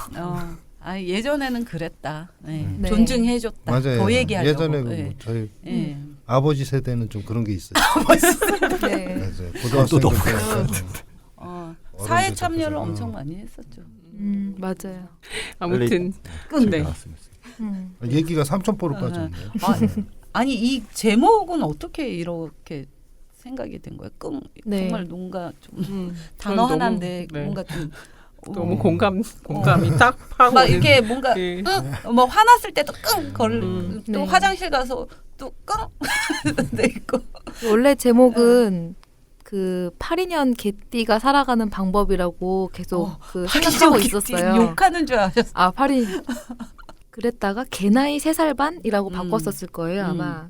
아니 예전에는 그랬다. 네. 네. 존중해줬다. 맞아요. 더 얘기하려고. 예전에 그 네. 뭐 저희 네. 아버지 세대는 좀 그런 게 있어요. 네. 맞아요. 고등학생 너무 사회 참여를 어른들 엄청 많이 했었죠. 맞아요. 아무튼 네. 얘기가 삼천포로 빠졌네요. 아니 이 제목은 어떻게 이렇게 생각이 된 거예요? 네. 정말 뭔가 좀 단어 저는 너무, 하나인데 네. 뭔가 좀 너무 공감이 딱 하고 막 이렇게 뭔가 네. 뭐 화났을 때도 끙 또 네. 화장실 가서 또 끙 돼 있고 원래 제목은 그 82년 개띠가 살아가는 방법이라고 계속 그 생각하고 있었어요. 욕하는 줄 아셨어요. 아, 82. 그랬다가 개 나이 3살 반이라고 바꿨었을 거예요, 아마.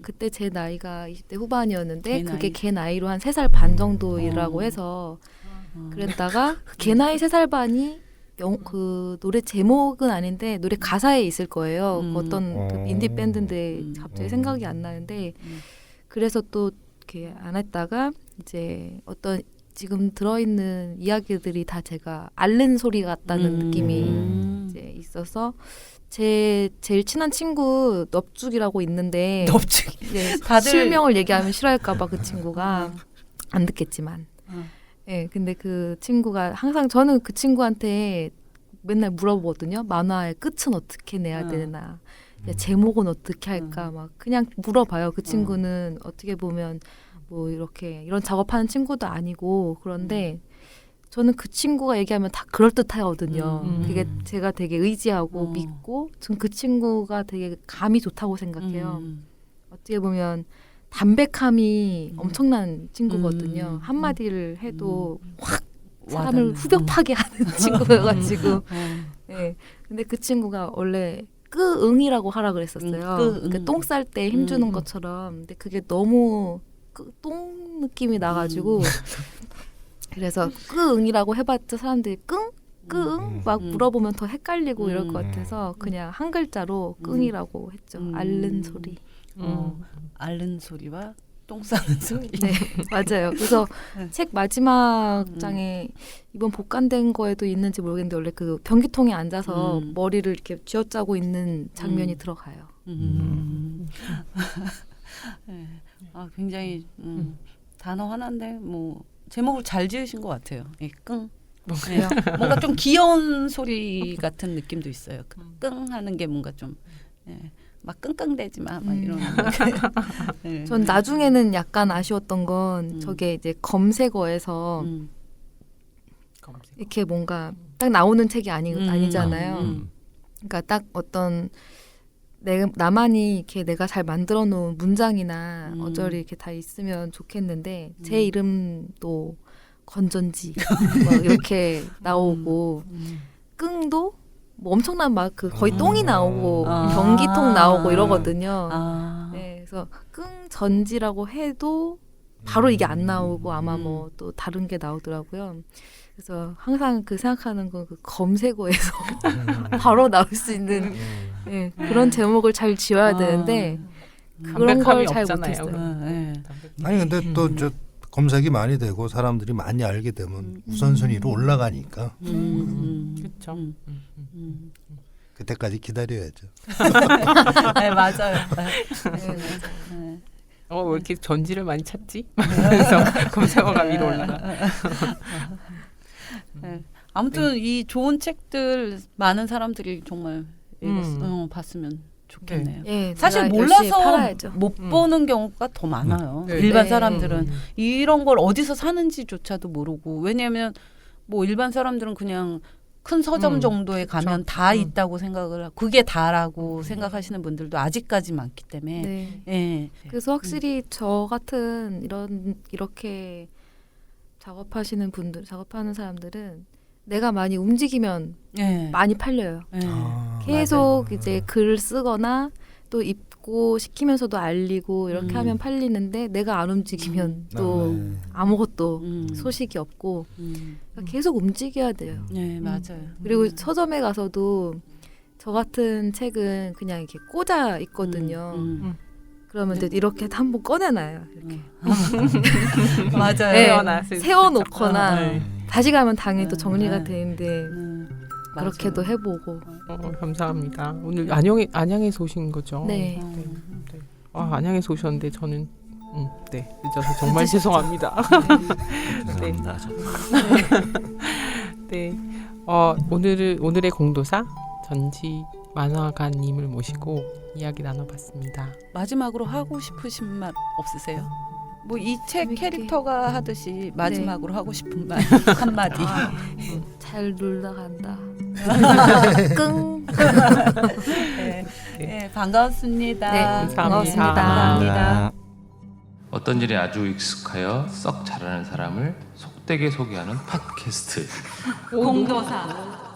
그때 제 나이가 20대 후반이었는데 개 그게 나이. 개 나이로 한 3살 반 정도이라고 해서 그랬다가 개 나이 3살 반이 그 노래 제목은 아닌데 노래 가사에 있을 거예요. 어떤 그 인디 밴드인데 갑자기 생각이 안 나는데 그래서 또 이렇게 안 했다가 이제 어떤 지금 들어있는 이야기들이 다 제가 앓는 소리 같다는 느낌이 이제 있어서 제 제일 친한 친구 넙죽이라고 있는데 넙죽. 이제 다들- 실명을 얘기하면 싫어할까봐 그 친구가 안 듣겠지만 예, 근데 그 친구가 항상 저는 그 친구한테 맨날 물어보거든요. 만화의 끝은 어떻게 내야 되나, 야, 제목은 어떻게 할까, 막 그냥 물어봐요. 그 친구는 어떻게 보면 뭐 이렇게 이런 작업하는 친구도 아니고 그런데 저는 그 친구가 얘기하면 다 그럴 듯하거든요. 그게 제가 되게 의지하고 믿고 전 그 친구가 되게 감이 좋다고 생각해요. 어떻게 보면 담백함이 엄청난 친구거든요. 한마디를 해도 확 사람을 와닿는. 후벼 파게 하는 친구여가지고. 네. 근데 그 친구가 원래 끄응이라고 하라 그랬었어요. 끄응. 똥 쌀 때 힘주는 것처럼. 근데 그게 너무 똥 느낌이 나가지고 그래서 끄응이라고 해봤자 사람들이 끄응 막 물어보면 더 헷갈리고 이럴 것 같아서 그냥 한 글자로 끄응이라고 했죠. 앓는 소리. 앓는 소리와 똥 싸는 소리. 네, 맞아요. 그래서 책 마지막 장에 이번 복간된 거에도 있는지 모르겠는데 원래 그 변기통에 앉아서 머리를 이렇게 쥐어짜고 있는 장면이 들어가요. 네. 아, 굉장히 단어 하나인데 뭐 제목을 잘 지으신 것 같아요. 예, 끙. 그래요? 뭔가 좀 귀여운 소리 같은 느낌도 있어요. 끙 하는 게 뭔가 좀 막 끙끙대지 마, 막 이런. 네. 전 나중에는 약간 아쉬웠던 건 저게 이제 검색어에서 이렇게 뭔가 딱 나오는 책이 아니잖아요. 그러니까 딱 어떤 나만이 이렇게 내가 잘 만들어 놓은 문장이나 어절이 이렇게 다 있으면 좋겠는데 제 이름도 건전지 막 이렇게 나오고 끙도 뭐 엄청난 막 그 거의 똥이 나오고 변기통 나오고 이러거든요. 네, 그래서 끙전지라고 해도 바로 이게 안 나오고 아마 뭐 또 다른 게 나오더라고요. 그래서 항상 그 생각하는 건 그 검색어에서 바로 나올 수 있는 네, 그런 제목을 잘 지어야 되는데 그런 걸 잘 못했어요. 아니 근데 또 저 검색이 많이 되고 사람들이 많이 알게 되면 우선순위로 올라가니까 그렇죠. 그때까지 기다려야죠. 네, 맞아요. 왜 이렇게 전지를 많이 찾지? 그래서 검색어가 위로 올라가. 아무튼 이 좋은 책들 많은 사람들이 정말 봤으면 좋겠네요. 예, 사실 제가 열심히 몰라서 팔아야죠. 못 보는 경우가 더 많아요. 네. 일반 네. 사람들은 이런 걸 어디서 사는지조차도 모르고 왜냐하면 뭐 일반 사람들은 그냥 큰 서점 정도에 가면 다 있다고 생각을 하고 그게 다라고 생각하시는 분들도 아직까지 많기 때문에 네. 예. 그래서 확실히 저 같은 이렇게 작업하시는 분들, 작업하는 사람들은 내가 많이 움직이면 예. 많이 팔려요. 예. 계속 이제 글 쓰거나 또 입고 시키면서도 알리고 이렇게 하면 팔리는데 내가 안 움직이면 또 아무것도 소식이 없고 그러니까 계속 움직여야 돼요. 네, 맞아요. 그리고 서점에 가서도 저 같은 책은 그냥 이렇게 꽂아 있거든요. 그러면 이제 이렇게 한번 꺼내놔요. 이렇게 맞아요. 네, 세워놓거나 네. 다시 가면 당연히 또 정리가 되는데 맞아요. 그렇게도 해보고. 감사합니다. 오늘 안양에서 오신 거죠? 네. 네. 안양에서 오셨는데 저는 네, 늦어서 정말 죄송합니다. 죄송합니다. 네. 오늘의 공도사 전지 만화가님을 모시고 이야기 나눠봤습니다. 마지막으로 하고 싶으신 말 없으세요? 뭐 이 책 재밌게. 캐릭터가 하듯이 마지막으로 하고 싶은 말 한마디. 잘 놀다 간다. 끙. 네. 네, 반갑습니다. 네, 감사합니다. 감사합니다. 어떤 일이 아주 익숙하여 썩 잘하는 사람을 속되게 소개하는 팟캐스트. 공도사.